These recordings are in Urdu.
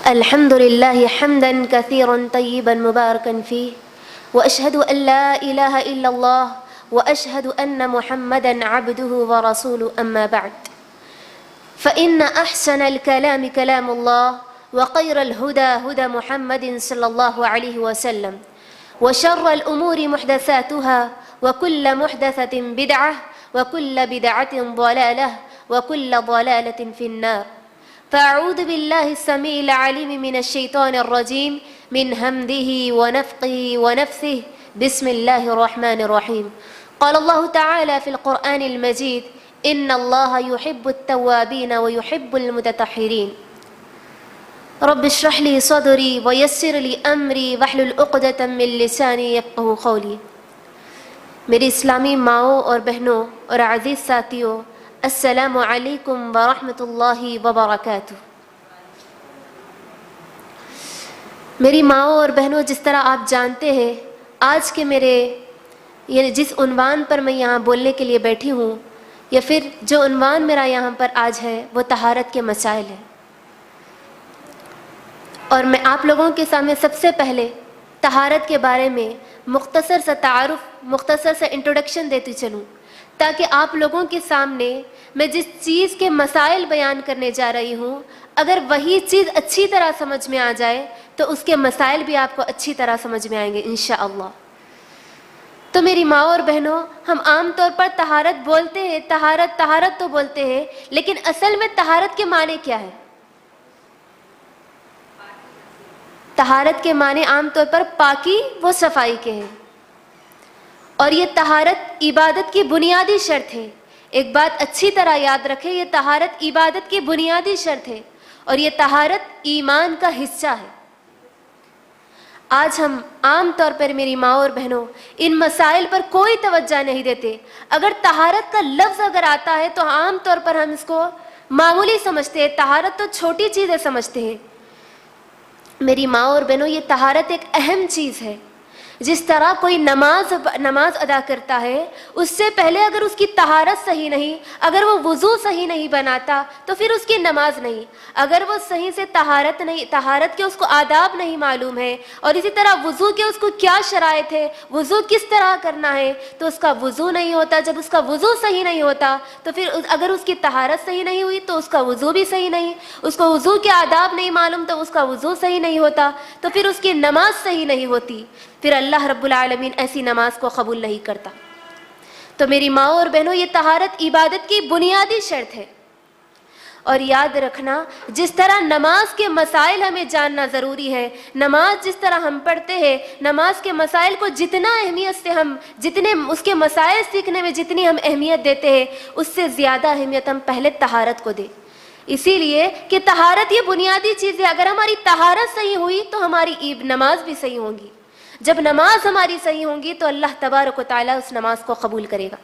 الحمد لله حمدا كثيرا طيبا مباركا فيه وأشهد أن لا إله إلا الله وأشهد أن محمدا عبده ورسوله أما بعد فإن أحسن الكلام كلام الله وخير الهدى هدى محمد صلى الله عليه وسلم وشر الأمور محدثاتها وكل محدثة بدعة وكل بدعة ضلالة وكل ضلالة في النار فأعوذ بالله السميع العليم من الشيطان الرجيم من همزه ونفخه ونفثه بسم الله الرحمن الرحيم قال الله تعالى في القرآن المجيد إن الله يحب التوابين ويحب المتطهرين رب اشرح لي صدري ويسر لي أمري واحلل عقدة من لساني يفقهوا قولي. میری اسلامی ماؤں اور بہنوں اور عزیز ساتھیوں، السلام علیکم ورحمۃ اللہ وبرکاتہ. میری ماؤں اور بہنوں، جس طرح آپ جانتے ہیں، آج کے میرے جس عنوان پر میں یہاں بولنے کے لیے بیٹھی ہوں، یا پھر جو عنوان میرا یہاں پر آج ہے، وہ طہارت کے مسائل ہے. اور میں آپ لوگوں کے سامنے سب سے پہلے طہارت کے بارے میں مختصر سا تعارف، مختصر سا انٹروڈکشن دیتی چلوں، تاکہ آپ لوگوں کے سامنے میں جس چیز کے مسائل بیان کرنے جا رہی ہوں، اگر وہی چیز اچھی طرح سمجھ میں آ جائے تو اس کے مسائل بھی آپ کو اچھی طرح سمجھ میں آئیں گے انشاءاللہ. تو میری ماں اور بہنوں، ہم عام طور پر طہارت بولتے ہیں، طہارت تو بولتے ہیں، لیکن اصل میں طہارت کے معنی کیا ہے؟ طہارت کے معنی عام طور پر پاکی و صفائی کے ہیں، اور یہ طہارت عبادت کی بنیادی شرط ہے. ایک بات اچھی طرح یاد رکھیں، یہ طہارت عبادت کی بنیادی شرط ہے، اور یہ طہارت ایمان کا حصہ ہے. آج ہم عام طور پر میری ماں اور بہنوں ان مسائل پر کوئی توجہ نہیں دیتے. اگر طہارت کا لفظ اگر آتا ہے تو عام طور پر ہم اس کو معمولی سمجھتے ہیں، طہارت تو چھوٹی چیزیں سمجھتے ہیں. میری ماں اور بہنوں، یہ طہارت ایک اہم چیز ہے. جس طرح کوئی نماز ادا کرتا ہے، اس سے پہلے اگر اس کی طہارت صحیح نہیں، اگر وہ وضو صحیح نہیں بناتا تو پھر اس کی نماز نہیں. اگر وہ صحیح سے طہارت کے اس کو آداب نہیں معلوم ہے، اور اسی طرح وضو کے اس کو کیا شرائط ہے، وضو کس طرح کرنا ہے، تو اس کا وضو نہیں ہوتا. جب اس کا وضو صحیح نہیں ہوتا تو پھر اگر اس کی طہارت صحیح نہیں ہوئی تو اس کا وضو بھی صحیح نہیں. اس کو وضو کے آداب نہیں معلوم تو اس کا وضو صحیح نہیں ہوتا، تو پھر اس کی نماز صحیح نہیں ہوتی. پھر اللہ رب العالمین ایسی نماز کو قبول نہیں کرتا. تو میری ماں اور بہنوں، یہ طہارت عبادت کی بنیادی شرط ہے. اور یاد رکھنا، جس طرح نماز کے مسائل ہمیں جاننا ضروری ہے، نماز جس طرح ہم پڑھتے ہیں، نماز کے مسائل کو جتنا اہمیت سے جتنے اس کے مسائل سیکھنے میں جتنی ہم اہمیت دیتے ہیں، اس سے زیادہ اہمیت ہم پہلے طہارت کو دیں. اسی لیے کہ طہارت یہ بنیادی چیز ہے. اگر ہماری طہارت صحیح ہوئی تو ہماری نماز بھی صحیح ہوگی. جب نماز ہماری صحیح ہوگی تو اللہ تبارک و تعالیٰ اس نماز کو قبول کرے گا.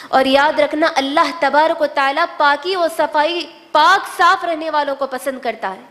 اور یاد رکھنا، اللہ تبارک و تعالیٰ پاکی و صفائی، پاک صاف رہنے والوں کو پسند کرتا ہے.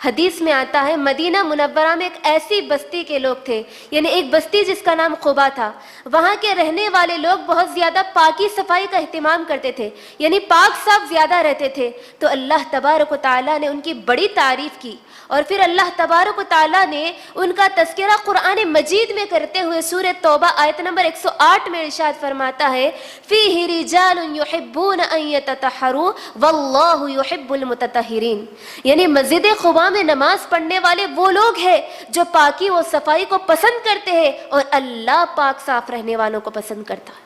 حدیث میں آتا ہے، مدینہ منورہ میں ایک ایسی بستی کے لوگ تھے، یعنی ایک بستی جس کا نام قبا تھا. وہاں کے رہنے والے لوگ بہت زیادہ پاکی صفائی کا اہتمام کرتے تھے، یعنی پاک صاف زیادہ رہتے تھے. تو اللہ تبارک و تعالیٰ نے ان کی بڑی تعریف کی، اور پھر اللہ تبارک و تعالیٰ نے ان کا تذکرہ قرآن مجید میں کرتے ہوئے سورہ توبہ آیت نمبر 108 میں ارشاد فرماتا ہے، فِيهِ رِجَالٌ يُحِبُّونَ أَن يَتَطَهَّرُوا وَاللَّهُ يُحِبُّ الْمُتَطَهِّرِينَ. یعنی مسجد قباء میں نماز پڑھنے والے وہ لوگ ہیں جو پاکی و صفائی کو پسند کرتے ہیں، اور اللہ پاک صاف رہنے والوں کو پسند کرتا ہے.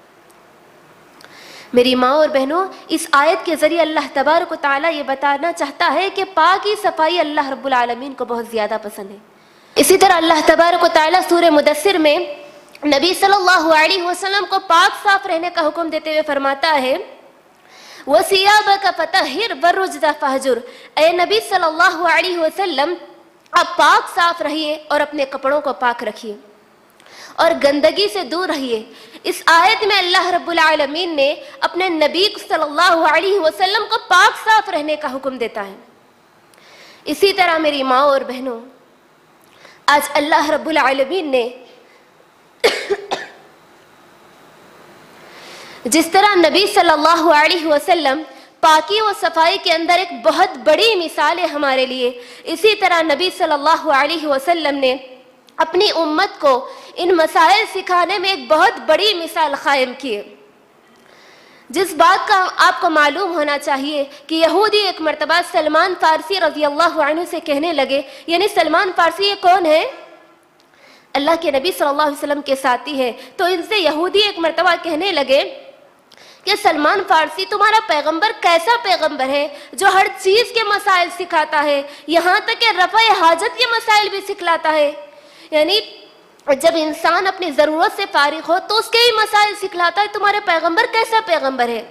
میری ماں اور بہنوں، اس آیت کے ذریعے اللہ تبارک و تعالیٰ یہ بتانا چاہتا ہے کہ پاکی صفائی اللہ رب العالمین کو بہت زیادہ پسند ہے. اسی طرح اللہ تبارک و تعالیٰ سورہ مدثر میں نبی صلی اللہ علیہ وسلم کو پاک صاف رہنے کا حکم دیتے ہوئے فرماتا ہے، وَثِيَابَكَ فَطَهِّرْ وَالرُّجْزَ فَاهْجُرْ. اے نبی صلی اللہ علیہ وسلم، آپ پاک صاف رہیے اور اپنے کپڑوں کو پاک رکھیے اور گندگی سے دور رہیے. اس آیت میں اللہ رب العالمین نے اپنے نبی صلی اللہ علیہ وسلم کو پاک صاف رہنے کا حکم دیتا ہے. اسی طرح میری ماں اور بہنوں، آج اللہ رب العالمین نے جس طرح نبی صلی اللہ علیہ وسلم پاکی و صفائی کے اندر ایک بہت بڑی مثال ہے ہمارے لیے۔ اسی طرح نبی صلی اللہ علیہ وسلم نے اپنی امت کو ان مسائل سکھانے میں ایک بہت بڑی مثال قائم کی ہے، جس بات کا آپ کو معلوم ہونا چاہیے کہ یہودی ایک مرتبہ سلمان فارسی رضی اللہ عنہ سے کہنے لگے، یعنی سلمان فارسی یہ کون ہے؟ اللہ کے نبی صلی اللہ علیہ وسلم کے ساتھی ہے۔ تو ان سے یہودی ایک مرتبہ کہنے لگے کہ سلمان فارسی تمہارا پیغمبر کیسا پیغمبر ہے جو ہر چیز کے مسائل سکھاتا ہے، یہاں تک کہ رفع حاجت کے مسائل بھی سکھلاتا ہے، یعنی جب انسان اپنی ضرورت سے فارغ ہو تو اس کے ہی مسائل سکھلاتا ہے، تمہارے پیغمبر کیسا پیغمبر ہے؟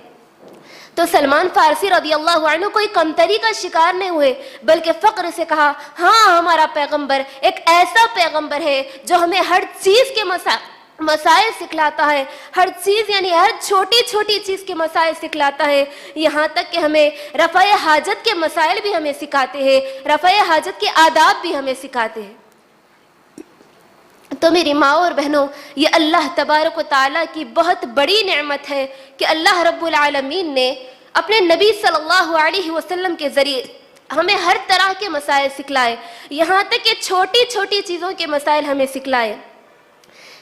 تو سلمان فارسی رضی اللہ عنہ کوئی کمتری کا شکار نہیں ہوئے، بلکہ فخر سے کہا ہاں ہمارا پیغمبر ایک ایسا پیغمبر ہے جو ہمیں ہر چیز کے مسائل سکھلاتا ہے، ہر چیز یعنی ہر چھوٹی چھوٹی چیز کے مسائل سکھلاتا ہے، یہاں تک کہ ہمیں رفع حاجت کے مسائل بھی ہمیں سکھاتے ہیں، رفع حاجت کے آداب بھی ہمیں سکھاتے ہیں۔ تو میری ماں اور بہنوں، یہ اللہ تبارک و تعالیٰ کی بہت بڑی نعمت ہے کہ اللہ رب العالمین نے اپنے نبی صلی اللہ علیہ وسلم کے ذریعے ہمیں ہر طرح کے مسائل سکھلائے، یہاں تک کہ چھوٹی چھوٹی چیزوں کے مسائل ہمیں سکھلائے۔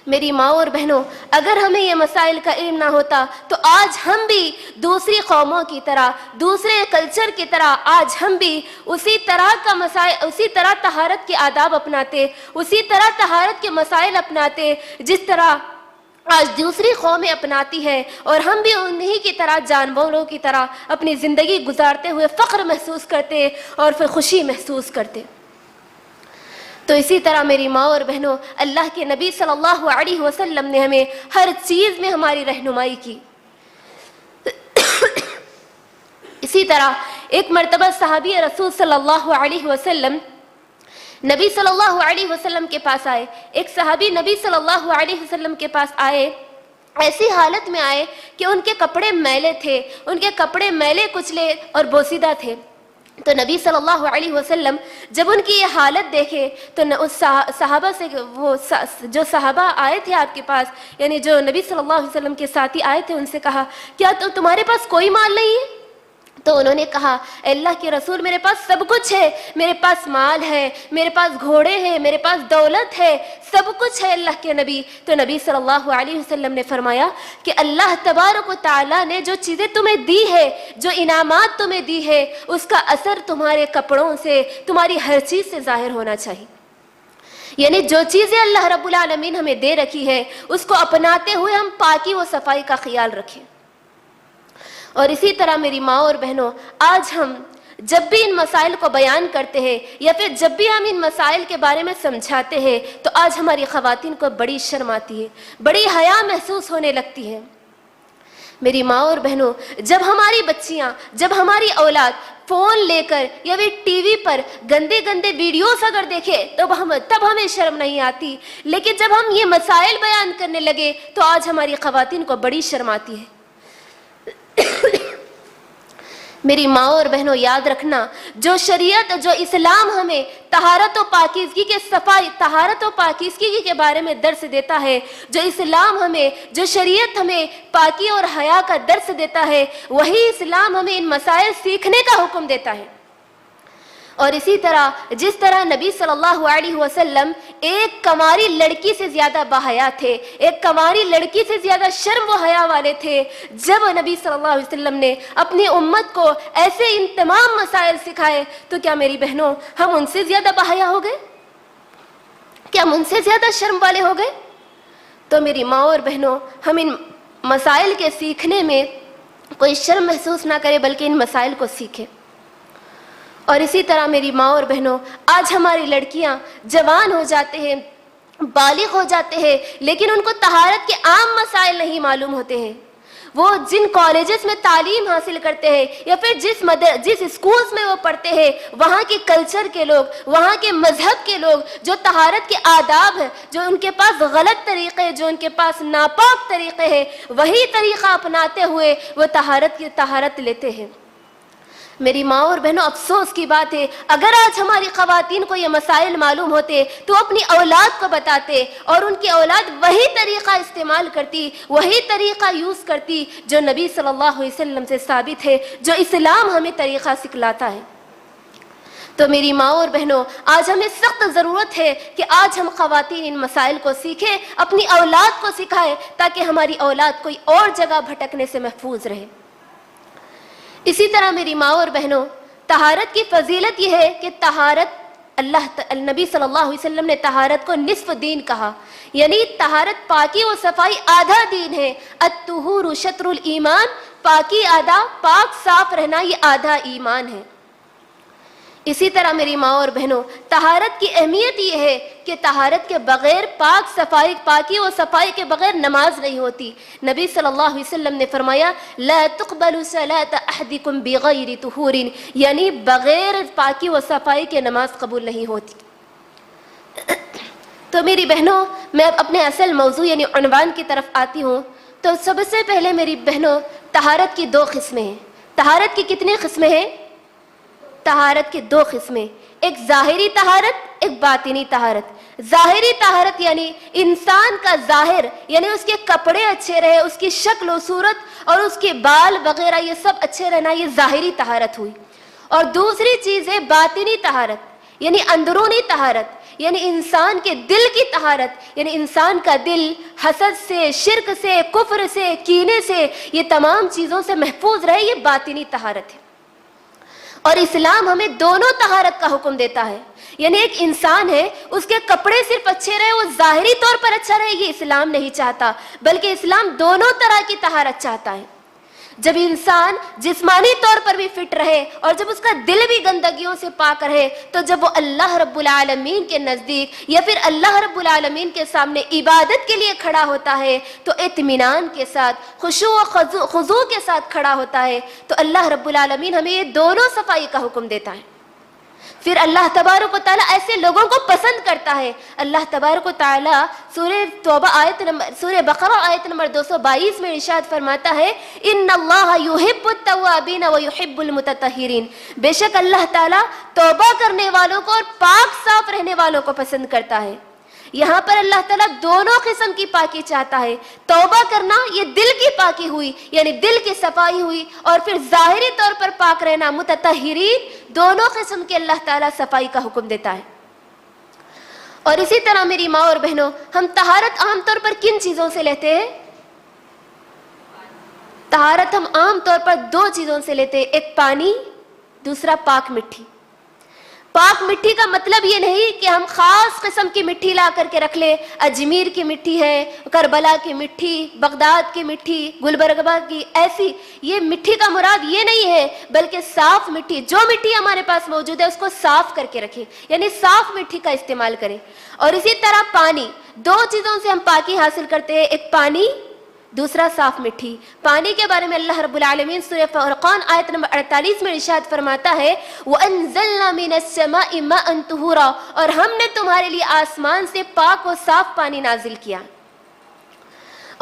میری ماں اور بہنوں، اگر ہمیں یہ مسائل کا علم نہ ہوتا تو آج ہم بھی دوسری قوموں کی طرح، دوسرے کلچر کی طرح آج ہم بھی اسی طرح طہارت کے آداب اپناتے، اسی طرح طہارت کے مسائل اپناتے جس طرح آج دوسری قومیں اپناتی ہیں، اور ہم بھی انہی کی طرح جانوروں کی طرح اپنی زندگی گزارتے ہوئے فخر محسوس کرتے اور پھر خوشی محسوس کرتے۔ تو اسی طرح میری ماں اور بہنوں، اللہ کے نبی صلی اللہ علیہ وسلم نے ہمیں ہر چیز میں ہماری رہنمائی کی۔ اسی طرح ایک مرتبہ صحابی رسول صلی اللہ علیہ وسلم نبی صلی اللہ علیہ وسلم کے پاس آئے، ایک صحابی نبی صلی اللہ علیہ وسلم کے پاس آئے، ایسی حالت میں آئے کہ ان کے کپڑے میلے تھے، ان کے کپڑے میلے کچلے اور بوسیدہ تھے۔ تو نبی صلی اللہ علیہ وسلم جب ان کی یہ حالت دیکھے تو اس صحابہ سے، وہ جو صحابہ آئے تھے آپ کے پاس، یعنی جو نبی صلی اللہ علیہ وسلم کے ساتھی آئے تھے، ان سے کہا کیا تمہارے پاس کوئی مال نہیں ہے؟ تو انہوں نے کہا اے اللہ کے رسول، میرے پاس سب کچھ ہے، میرے پاس مال ہے، میرے پاس گھوڑے ہیں، میرے پاس دولت ہے، سب کچھ ہے اللہ کے نبی۔ تو نبی صلی اللہ علیہ وسلم نے فرمایا کہ اللہ تبارک و تعالیٰ نے جو چیزیں تمہیں دی ہے، جو انعامات تمہیں دی ہے، اس کا اثر تمہارے کپڑوں سے، تمہاری ہر چیز سے ظاہر ہونا چاہیے۔ یعنی جو چیزیں اللہ رب العالمین ہمیں دے رکھی ہے اس کو اپناتے ہوئے ہم پاکی و صفائی کا خیال رکھیں۔ اور اسی طرح میری ماں اور بہنوں، آج ہم جب بھی ان مسائل کو بیان کرتے ہیں یا پھر جب بھی ہم ان مسائل کے بارے میں سمجھاتے ہیں تو آج ہماری خواتین کو بڑی شرم آتی ہے، بڑی حیا محسوس ہونے لگتی ہے۔ میری ماں اور بہنوں، جب ہماری بچیاں، جب ہماری اولاد فون لے کر یا پھر ٹی وی پر گندے گندے ویڈیوز اگر دیکھے تب ہمیں شرم نہیں آتی، لیکن جب ہم یہ مسائل بیان کرنے لگے تو آج ہماری خواتین کو بڑی شرم آتی ہے۔ میری ماں اور بہنوں، یاد رکھنا، جو شریعت، جو اسلام ہمیں طہارت و پاکیزگی کے طہارت و پاکیزگی کے بارے میں درس دیتا ہے، جو اسلام ہمیں، جو شریعت ہمیں پاکی اور حیا کا درس دیتا ہے، وہی اسلام ہمیں ان مسائل سیکھنے کا حکم دیتا ہے۔ اور اسی طرح جس طرح نبی صلی اللہ علیہ وسلم ایک کنواری لڑکی سے زیادہ باحیا تھے، ایک کنواری لڑکی سے زیادہ شرم و حیا والے تھے، جب نبی صلی اللہ علیہ وسلم نے اپنی امت کو ایسے ان تمام مسائل سکھائے تو کیا میری بہنوں ہم ان سے زیادہ باحیا ہو گئے؟ کیا ہم ان سے زیادہ شرم والے ہو گئے؟ تو میری ماں اور بہنوں، ہم ان مسائل کے سیکھنے میں کوئی شرم محسوس نہ کرے بلکہ ان مسائل کو سیکھیں۔ اور اسی طرح میری ماں اور بہنوں، آج ہماری لڑکیاں جوان ہو جاتے ہیں، بالغ ہو جاتے ہیں، لیکن ان کو طہارت کے عام مسائل نہیں معلوم ہوتے ہیں۔ وہ جن کالجز میں تعلیم حاصل کرتے ہیں یا پھر جس اسکولز میں وہ پڑھتے ہیں، وہاں کے کلچر کے لوگ، وہاں کے مذہب کے لوگ جو طہارت کے آداب ہیں، جو ان کے پاس غلط طریقے، جو ان کے پاس ناپاک طریقے ہیں، وہی طریقہ اپناتے ہوئے وہ طہارت لیتے ہیں۔ میری ماں اور بہنوں، افسوس کی بات ہے، اگر آج ہماری خواتین کو یہ مسائل معلوم ہوتے تو اپنی اولاد کو بتاتے اور ان کی اولاد وہی طریقہ استعمال کرتی، وہی طریقہ یوز کرتی جو نبی صلی اللہ علیہ وسلم سے ثابت ہے، جو اسلام ہمیں طریقہ سکھلاتا ہے۔ تو میری ماں اور بہنوں، آج ہمیں سخت ضرورت ہے کہ آج ہم خواتین ان مسائل کو سیکھیں، اپنی اولاد کو سکھائیں، تاکہ ہماری اولاد کوئی اور جگہ بھٹکنے سے محفوظ رہے۔ اسی طرح میری ماں اور بہنوں، طہارت کی فضیلت یہ ہے کہ طہارت نبی صلی اللہ علیہ وسلم نے طہارت کو نصف دین کہا، یعنی طہارت، پاکی و صفائی آدھا دین ہے۔ الطہور شطر الایمان، پاکی آدھا، پاک صاف رہنا یہ آدھا ایمان ہے۔ اسی طرح میری ماں اور بہنوں، طہارت کی اہمیت یہ ہے کہ طہارت کے بغیر، پاکی و صفائی کے بغیر نماز نہیں ہوتی۔ نبی صلی اللہ علیہ وسلم نے فرمایا لا تقبل صلاة احدکم بغیر طہور، یعنی بغیر پاکی و صفائی کے نماز قبول نہیں ہوتی۔ تو میری بہنوں، میں اب اپنے اصل موضوع یعنی عنوان کی طرف آتی ہوں۔ تو سب سے پہلے میری بہنوں، طہارت کی دو قسمیں ہیں۔ طہارت کی کتنی قسمیں ہیں؟ طہارت کی دو قسمیں، ایک ظاہری طہارت، ایک باطنی طہارت۔ ظاہری طہارت یعنی انسان کا ظاہر، یعنی اس کے کپڑے اچھے رہے، اس کی شکل و صورت اور اس کے بال وغیرہ یہ سب اچھے رہنا، یہ ظاہری طہارت ہوئی۔ اور دوسری چیز ہے باطنی طہارت، یعنی اندرونی طہارت، یعنی انسان کے دل کی طہارت، یعنی انسان کا دل حسد سے، شرک سے، کفر سے، کینے سے، یہ تمام چیزوں سے محفوظ رہے، یہ باطنی طہارت ہے۔ اور اسلام ہمیں دونوں طہارت کا حکم دیتا ہے، یعنی ایک انسان ہے، اس کے کپڑے صرف اچھے رہے، وہ ظاہری طور پر اچھا رہے، یہ اسلام نہیں چاہتا، بلکہ اسلام دونوں طرح کی طہارت چاہتا ہے۔ جب انسان جسمانی طور پر بھی فٹ رہے اور جب اس کا دل بھی گندگیوں سے پاک رہے، تو جب وہ اللہ رب العالمین کے نزدیک یا پھر اللہ رب العالمین کے سامنے عبادت کے لیے کھڑا ہوتا ہے تو اطمینان کے ساتھ، خشوع و خضوع کے ساتھ کھڑا ہوتا ہے۔ تو اللہ رب العالمین ہمیں یہ دونوں صفائی کا حکم دیتا ہے۔ پھر اللہ تبارک و تعالیٰ ایسے لوگوں کو پسند کرتا ہے۔ اللہ تبارک و تعالیٰ سورہ بقرہ آیت نمبر 222 میں ارشاد فرماتا ہے ان اللہ یحب التوابین ویحب المتطہرین، بے شک اللہ تعالیٰ توبہ کرنے والوں کو اور پاک صاف رہنے والوں کو پسند کرتا ہے۔ یہاں پر اللہ تعالیٰ دونوں قسم کی پاکی چاہتا ہے۔ توبہ کرنا یہ دل کی پاکی ہوئی، یعنی دل کی صفائی ہوئی، اور پھر ظاہری طور پر پاک رہنا، متطہرین، دونوں قسم کے اللہ تعالیٰ صفائی کا حکم دیتا ہے۔ اور اسی طرح میری ماں اور بہنوں، ہم طہارت عام طور پر کن چیزوں سے لیتے ہیں؟ طہارت ہم عام طور پر دو چیزوں سے لیتے ہیں، ایک پانی، دوسرا پاک مٹی۔ پاک مٹی کا مطلب یہ نہیں کہ ہم خاص قسم کی مٹی لا کر کے رکھ لیں، اجمیر کی مٹی ہے، کربلا کی مٹی، بغداد کی مٹی، گلبرگہ کی، ایسی، یہ مٹی کا مراد یہ نہیں ہے، بلکہ صاف مٹی، جو مٹی ہمارے پاس موجود ہے اس کو صاف کر کے رکھیں، یعنی صاف مٹی کا استعمال کریں۔ اور اسی طرح پانی، دو چیزوں سے ہم پاکی حاصل کرتے ہیں، ایک پانی، دوسرا صاف مٹی۔ پانی کے بارے میں اللہ رب العالمین سورہ فرقان آیت نمبر 48 میں ارشاد فرماتا ہے وَأَنزَلْنَا مِنَ السَّمَاءِ مَاءً طُهُورًا، اور ہم نے تمہارے لیے آسمان سے پاک و صاف پانی نازل کیا۔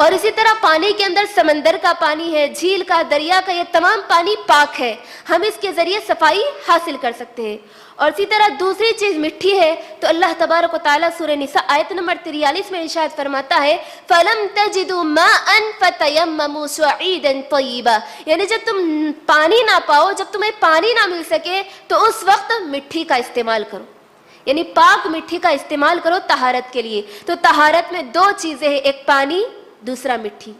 اور اسی طرح پانی کے اندر سمندر کا پانی ہے، جھیل کا، دریا کا، یہ تمام پانی پاک ہے، ہم اس کے ذریعے صفائی حاصل کر سکتے ہیں۔ اور اسی طرح دوسری چیز مٹی ہے، تو اللہ تبارک و تعالیٰ سورہ نساء آیت نمبر 43 میں ارشاد فرماتا ہے فَلَمْ تَجِدُوا مَاءً فَتَيَمَّمُوا صَعِيدًا طَيِّبًا، یعنی جب تم پانی نہ پاؤ، جب تمہیں پانی نہ مل سکے تو اس وقت مٹی کا استعمال کرو، یعنی پاک مٹی کا استعمال کرو طہارت کے لیے۔ تو طہارت میں دو چیزیں ہیں، ایک پانی، دوسرا مٹی۔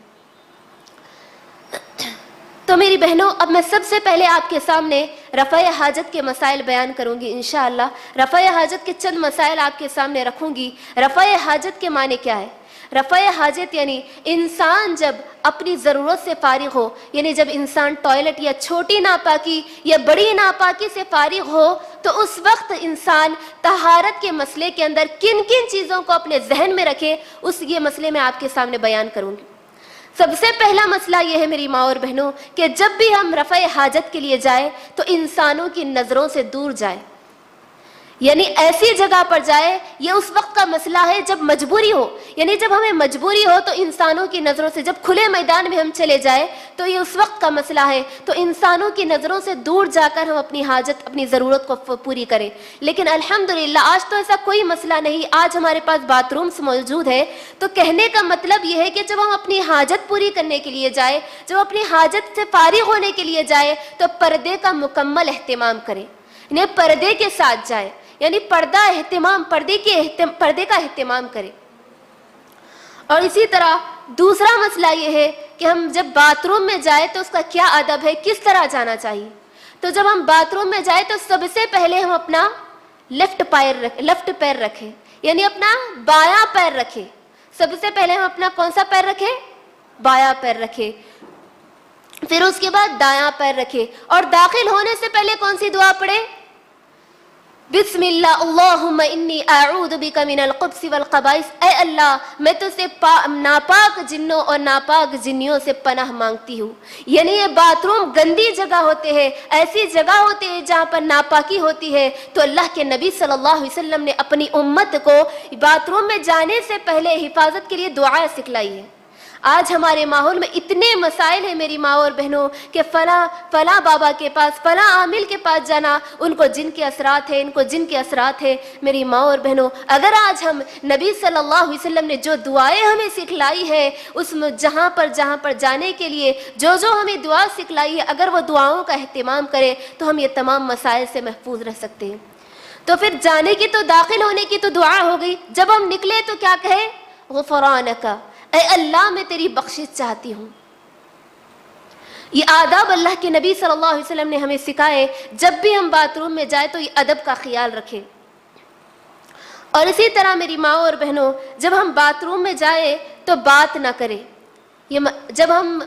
تو میری بہنوں، اب میں سب سے پہلے آپ کے سامنے رفع حاجت کے مسائل بیان کروں گی انشاءاللہ۔ رفع حاجت کے چند مسائل آپ کے سامنے رکھوں گی۔ رفع حاجت کے معنی کیا ہے؟ رفع حاجت یعنی انسان جب اپنی ضرورت سے فارغ ہو، یعنی جب انسان ٹوائلٹ یا چھوٹی ناپاکی یا بڑی ناپاکی سے فارغ ہو، تو اس وقت انسان طہارت کے مسئلے کے اندر کن کن چیزوں کو اپنے ذہن میں رکھے، یہ مسئلے میں آپ کے سامنے بیان کروں گی۔ سب سے پہلا مسئلہ یہ ہے میری ماں اور بہنوں کہ جب بھی ہم رفع حاجت کے لیے جائیں تو انسانوں کی نظروں سے دور جائیں، یعنی ایسی جگہ پر جائے، یہ اس وقت کا مسئلہ ہے جب مجبوری ہو، یعنی جب ہمیں مجبوری ہو تو انسانوں کی نظروں سے، جب کھلے میدان میں ہم چلے جائیں تو یہ اس وقت کا مسئلہ ہے، تو انسانوں کی نظروں سے دور جا کر ہم اپنی حاجت، اپنی ضرورت کو پوری کریں۔ لیکن الحمدللہ آج تو ایسا کوئی مسئلہ نہیں، آج ہمارے پاس باتھ رومس موجود ہے۔ تو کہنے کا مطلب یہ ہے کہ جب ہم اپنی حاجت پوری کرنے کے لیے جائیں، جب اپنی حاجت سے فارغ ہونے کے لیے جائیں تو پردے کا مکمل اہتمام کریں، یعنی پردے کے ساتھ جائیں، یعنی پردے کا اہتمام کریں۔ اور اسی طرح دوسرا مسئلہ یہ ہے کہ ہم جب باتھ روم میں جائیں تو اس کا کیا ادب ہے، کس طرح جانا چاہیے۔ تو جب ہم باتھ روم میں جائیں تو سب سے پہلے ہم اپنا لیفٹ پیر رکھیں، یعنی اپنا بایاں پیر رکھیں۔ سب سے پہلے ہم اپنا کون سا پیر رکھیں؟ بایاں پیر رکھیں۔ پھر اس کے بعد دایاں پیر رکھیں، اور داخل ہونے سے پہلے کون سی دعا پڑھیں؟ بسم اللہ اللہم انی اعوذ بک من الخبث والخبائث، اے اللہ میں تجھ سے ناپاک جنوں اور ناپاک جنیوں سے پناہ مانگتی ہوں۔ یعنی یہ باتھ روم گندی جگہ ہوتے ہیں، ایسی جگہ ہوتے ہیں جہاں پر ناپاکی ہوتی ہے، تو اللہ کے نبی صلی اللہ علیہ وسلم نے اپنی امت کو باتھ روم میں جانے سے پہلے حفاظت کے لیے دعائیں سکھلائی ہے۔ آج ہمارے ماحول میں اتنے مسائل ہیں میری ماں اور بہنوں کہ فلاں بابا کے پاس، فلاں عامل کے پاس جانا، ان کو جن کے اثرات ہیں، ان کو جن کے اثرات ہیں۔ میری ماں اور بہنوں، اگر آج ہم نبی صلی اللہ علیہ وسلم نے جو دعائیں ہمیں سکھلائی ہے، اس میں جہاں پر جانے کے لیے جو ہمیں دعا سکھلائی ہے، اگر وہ دعاؤں کا اہتمام کریں تو ہم یہ تمام مسائل سے محفوظ رہ سکتے ہیں۔ تو پھر جانے کی تو، داخل ہونے کی تو دعا ہو گئی، جب ہم نکلے تو کیا کہیں؟ غفرانک، اے اللہ میں تیری بخشش چاہتی ہوں۔ یہ آداب اللہ کے نبی صلی اللہ علیہ وسلم نے ہمیں سکھائے، جب بھی ہم باتھ روم میں جائیں تو یہ ادب کا خیال رکھیں۔ اور اسی طرح میری ماں اور بہنوں، جب ہم باتھ روم میں جائیں تو بات نہ کریں۔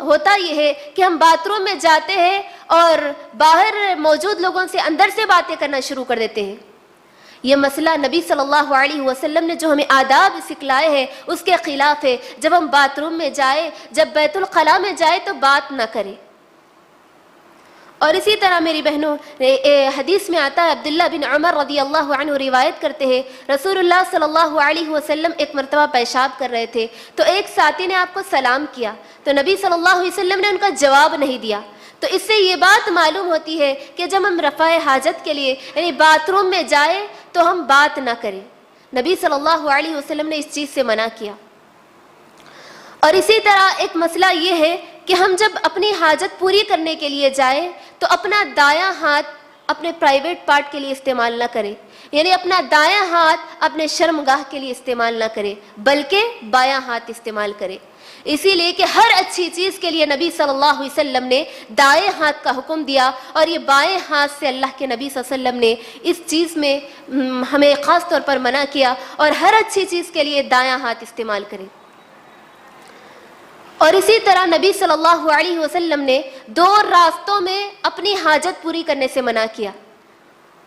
ہوتا یہ ہے کہ ہم باتھ روم میں جاتے ہیں اور باہر موجود لوگوں سے اندر سے باتیں کرنا شروع کر دیتے ہیں۔ یہ مسئلہ نبی صلی اللہ علیہ وسلم نے جو ہمیں آداب سکھلائے ہیں اس کے خلاف ہے۔ جب ہم باتھ روم میں جائیں، جب بیت الخلاء میں جائیں تو بات نہ کریں۔ اور اسی طرح میری بہنوں، حدیث میں آتا ہے، عبداللہ بن عمر رضی اللہ عنہ روایت کرتے ہیں، رسول اللہ صلی اللہ علیہ وسلم ایک مرتبہ پیشاب کر رہے تھے تو ایک ساتھی نے آپ کو سلام کیا، تو نبی صلی اللہ علیہ وسلم نے ان کا جواب نہیں دیا۔ تو اس سے یہ بات معلوم ہوتی ہے کہ جب ہم رفع حاجت کے لیے یعنی باتھ روم میں جائیں تو ہم بات نہ کریں۔ نبی صلی اللہ علیہ وسلم نے اس چیز سے منع کیا۔ اور اسی طرح ایک مسئلہ یہ ہے کہ ہم جب اپنی حاجت پوری کرنے کے لیے جائیں تو اپنا دایاں ہاتھ اپنے پرائیویٹ پارٹ کے لیے استعمال نہ کریں، یعنی اپنا دایاں ہاتھ اپنے شرمگاہ کے لیے استعمال نہ کریں، بلکہ بایاں ہاتھ استعمال کریں۔ اسی لیے کہ ہر اچھی چیز کے لیے نبی صلی اللہ علیہ وسلم نے دائیں ہاتھ کا حکم دیا، اور یہ بائیں ہاتھ سے اللہ کے نبی صلی اللہ علیہ وسلم نے اس چیز میں ہمیں خاص طور پر منع کیا، اور ہر اچھی چیز کے لیے دایاں ہاتھ استعمال کریں۔ اور اسی طرح نبی صلی اللہ علیہ وسلم نے دو راستوں میں اپنی حاجت پوری کرنے سے منع کیا۔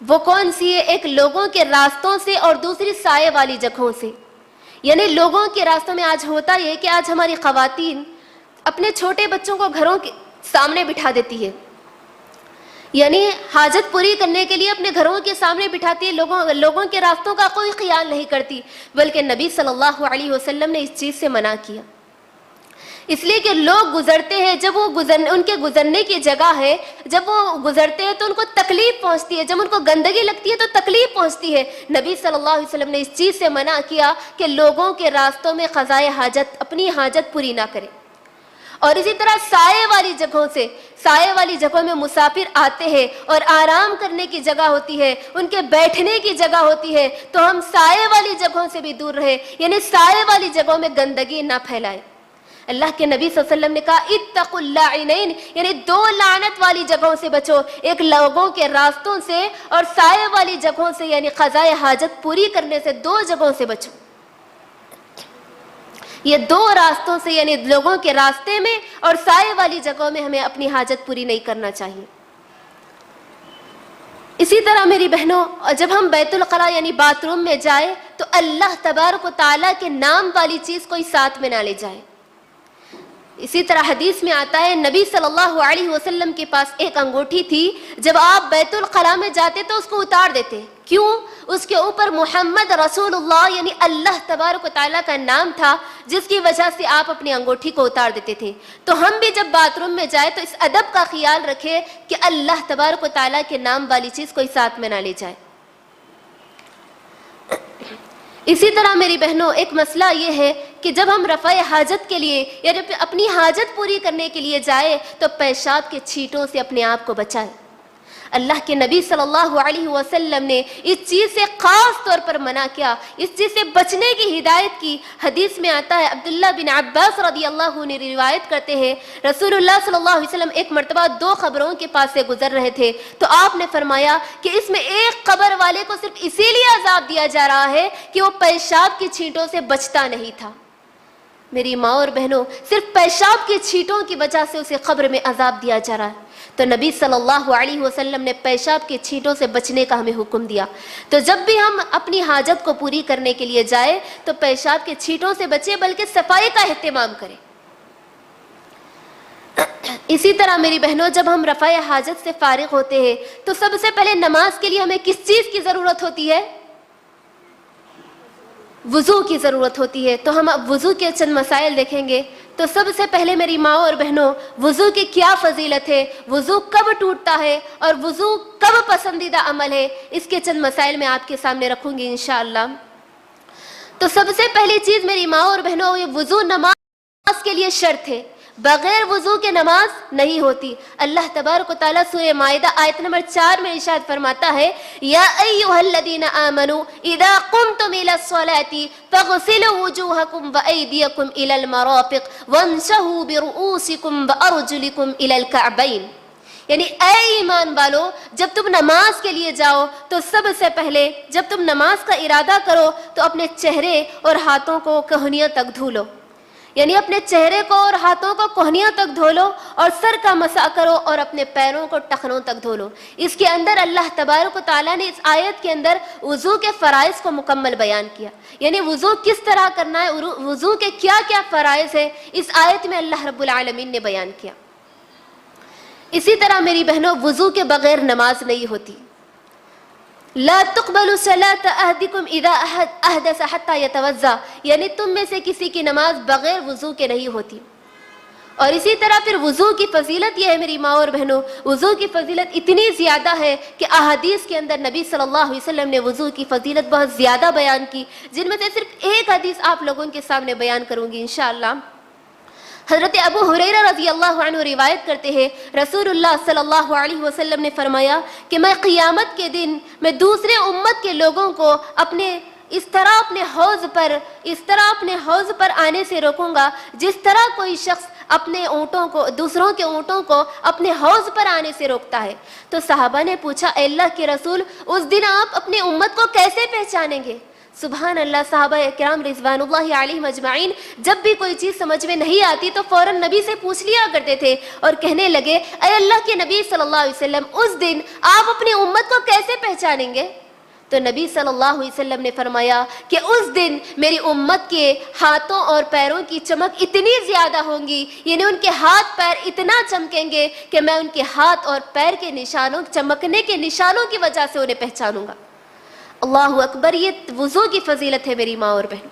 وہ کون سی ہے؟ ایک لوگوں کے راستوں سے اور دوسری سائے والی جگہوں سے۔ یعنی لوگوں کے راستوں میں آج ہوتا یہ کہ آج ہماری خواتین اپنے چھوٹے بچوں کو گھروں کے سامنے بٹھا دیتی ہے، یعنی حاجت پوری کرنے کے لیے اپنے گھروں کے سامنے بٹھاتی ہے، لوگوں کے راستوں کا کوئی خیال نہیں کرتی، بلکہ نبی صلی اللہ علیہ وسلم نے اس چیز سے منع کیا۔ اس لیے کہ لوگ گزرتے ہیں، جب وہ ان کے گزرنے کی جگہ ہے، جب وہ گزرتے ہیں تو ان کو تکلیف پہنچتی ہے، جب ان کو گندگی لگتی ہے تو تکلیف پہنچتی ہے۔ نبی صلی اللہ علیہ وسلم نے اس چیز سے منع کیا کہ لوگوں کے راستوں میں قضائے حاجت، اپنی حاجت پوری نہ کریں۔ اور اسی طرح سائے والی جگہوں سے، سائے والی جگہوں میں مسافر آتے ہیں اور آرام کرنے کی جگہ ہوتی ہے، ان کے بیٹھنے کی جگہ ہوتی ہے، تو ہم سائے والی جگہوں سے بھی دور رہیں، یعنی سائے والی جگہوں میں گندگی نہ پھیلائیں۔ اللہ کے نبی صلی اللہ علیہ وسلم نے کہا اتقوا اللاعنین، یعنی دو لعنت والی جگہوں سے بچو، ایک لوگوں کے راستوں سے اور سائے والی جگہوں سے، یعنی قضائے حاجت پوری کرنے سے دو جگہوں سے بچو۔ یہ دو راستوں سے، یعنی لوگوں کے راستے میں اور سائے والی جگہوں میں ہمیں اپنی حاجت پوری نہیں کرنا چاہیے۔ اسی طرح میری بہنوں، جب ہم بیت الخلاء یعنی باتھ روم میں جائیں تو اللہ تبارک و تعالیٰ کے نام والی چیز کوئی ساتھ میں نہ لے جائے۔ اسی طرح حدیث میں آتا ہے نبی صلی اللہ علیہ وسلم کے پاس ایک انگوٹھی تھی، جب آپ بیت الخلاء میں جاتے تو اس کو اتار دیتے. کیوں؟ اس کے اوپر محمد رسول اللہ یعنی اللہ تبارک و تعالیٰ کا نام تھا، جس کی وجہ سے آپ اپنی انگوٹھی کو اتار دیتے تھے. تو ہم بھی جب باتھ روم میں جائیں تو اس ادب کا خیال رکھیں کہ اللہ تبارک و تعالیٰ کے نام والی چیز کوئی ساتھ میں نہ لے جائے. اسی طرح میری بہنوں ایک مسئلہ یہ ہے کہ جب ہم رفع حاجت کے لیے یا جب اپنی حاجت پوری کرنے کے لیے جائیں تو پیشاب کے چھینٹوں سے اپنے آپ کو بچائیں. اللہ کے نبی صلی اللہ علیہ وسلم نے اس چیز سے خاص طور پر منع کیا، اس چیز سے بچنے کی ہدایت کی. حدیث میں آتا ہے، عبداللہ بن عباس رضی اللہ عنہ روایت کرتے ہیں، رسول اللہ صلی اللہ علیہ وسلم ایک مرتبہ 2 قبروں کے پاس سے گزر رہے تھے تو آپ نے فرمایا کہ اس میں ایک قبر والے کو صرف اسی لیے عذاب دیا جا رہا ہے کہ وہ پیشاب کی چھینٹوں سے بچتا نہیں تھا. میری ماں اور بہنوں، صرف پیشاب کی چھینٹوں کی وجہ سے اسے قبر میں عذاب دیا جا رہا ہے. تو نبی صلی اللہ علیہ وسلم نے پیشاب کی چھینٹوں سے بچنے کا ہمیں حکم دیا. تو جب بھی ہم اپنی حاجت کو پوری کرنے کے لیے جائیں تو پیشاب کی چھینٹوں سے بچیں، بلکہ صفائی کا اہتمام کریں. اسی طرح میری بہنوں، جب ہم رفع حاجت سے فارغ ہوتے ہیں تو سب سے پہلے نماز کے لیے ہمیں کس چیز کی ضرورت ہوتی ہے؟ وضو کی ضرورت ہوتی ہے. تو ہم اب وضو کے چند مسائل دیکھیں گے. تو سب سے پہلے میری ماں اور بہنوں، وضو کی کیا فضیلت ہے، وضو کب ٹوٹتا ہے اور وضو کب پسندیدہ عمل ہے، اس کے چند مسائل میں آپ کے سامنے رکھوں گی انشاءاللہ. تو سب سے پہلی چیز میری ماں اور بہنوں، یہ وضو نماز کے لیے شرط ہے. بغیر وضو کے نماز نہیں ہوتی. اللہ تبارک و تعالیٰ سورہ مائدہ آیت نمبر 4 میں ارشاد فرماتا ہے، یا ایھا الذین آمنوا اذا قمتم الی الصلاۃ فاغسلوا وجوہکم وایدیکم الی المرافق وامسحوا برؤوسکم وارجلکم الی الکعبین. یعنی اے ایمان والو، جب تم نماز کے لیے جاؤ تو سب سے پہلے جب تم نماز کا ارادہ کرو تو اپنے چہرے اور ہاتھوں کو کہنیوں تک دھو لو. یعنی اپنے چہرے کو اور ہاتھوں کو کوہنیوں تک دھو لو اور سر کا مسح کرو اور اپنے پیروں کو ٹخنوں تک دھو لو. اس کے اندر اللہ تبارک و تعالیٰ نے اس آیت کے اندر وضو کے فرائض کو مکمل بیان کیا. یعنی وضو کس طرح کرنا ہے، وضو کے کیا کیا فرائض ہیں، اس آیت میں اللہ رب العالمین نے بیان کیا. اسی طرح میری بہنوں، وضو کے بغیر نماز نہیں ہوتی. لا تقبل صلاۃ احدکم اذا احدث حتى يتوضا. یعنی تم میں سے کسی کی نماز بغیر وضو کے نہیں ہوتی. اور اسی طرح پھر وضو کی فضیلت یہ ہے میری ماں اور بہنوں، وضو کی فضیلت اتنی زیادہ ہے کہ احادیث کے اندر نبی صلی اللہ علیہ وسلم نے وضو کی فضیلت بہت زیادہ بیان کی، جن میں سے صرف ایک حدیث آپ لوگوں کے سامنے بیان کروں گی انشاءاللہ. حضرت ابو ہریرہ رضی اللہ عنہ روایت کرتے ہیں، رسول اللہ صلی اللہ علیہ وسلم نے فرمایا کہ میں قیامت کے دن میں دوسرے امت کے لوگوں کو اس طرح اپنے حوض پر آنے سے روکوں گا جس طرح کوئی شخص اپنے اونٹوں کو، دوسروں کے اونٹوں کو اپنے حوض پر آنے سے روکتا ہے. تو صحابہ نے پوچھا، اے اللہ کے رسول، اس دن آپ اپنے امت کو کیسے پہچانیں گے؟ سبحان اللہ. صحابہ کرام رضوان اللہ علیہم اجمعین جب بھی کوئی چیز سمجھ میں نہیں آتی تو فوراً نبی سے پوچھ لیا کرتے تھے اور کہنے لگے، اے اللہ کے نبی صلی اللہ علیہ وسلم، اس دن آپ اپنی امت کو کیسے پہچانیں گے؟ تو نبی صلی اللہ علیہ وسلم نے فرمایا کہ اس دن میری امت کے ہاتھوں اور پیروں کی چمک اتنی زیادہ ہوں گی، یعنی ان کے ہاتھ پیر اتنا چمکیں گے کہ میں ان کے ہاتھ اور پیر کے نشانوں، چمکنے کے نشانوں کی وجہ سے انہیں پہچانوں گا. اللہ اکبر. یہ وضو کی فضیلت ہے میری ماں اور بہن.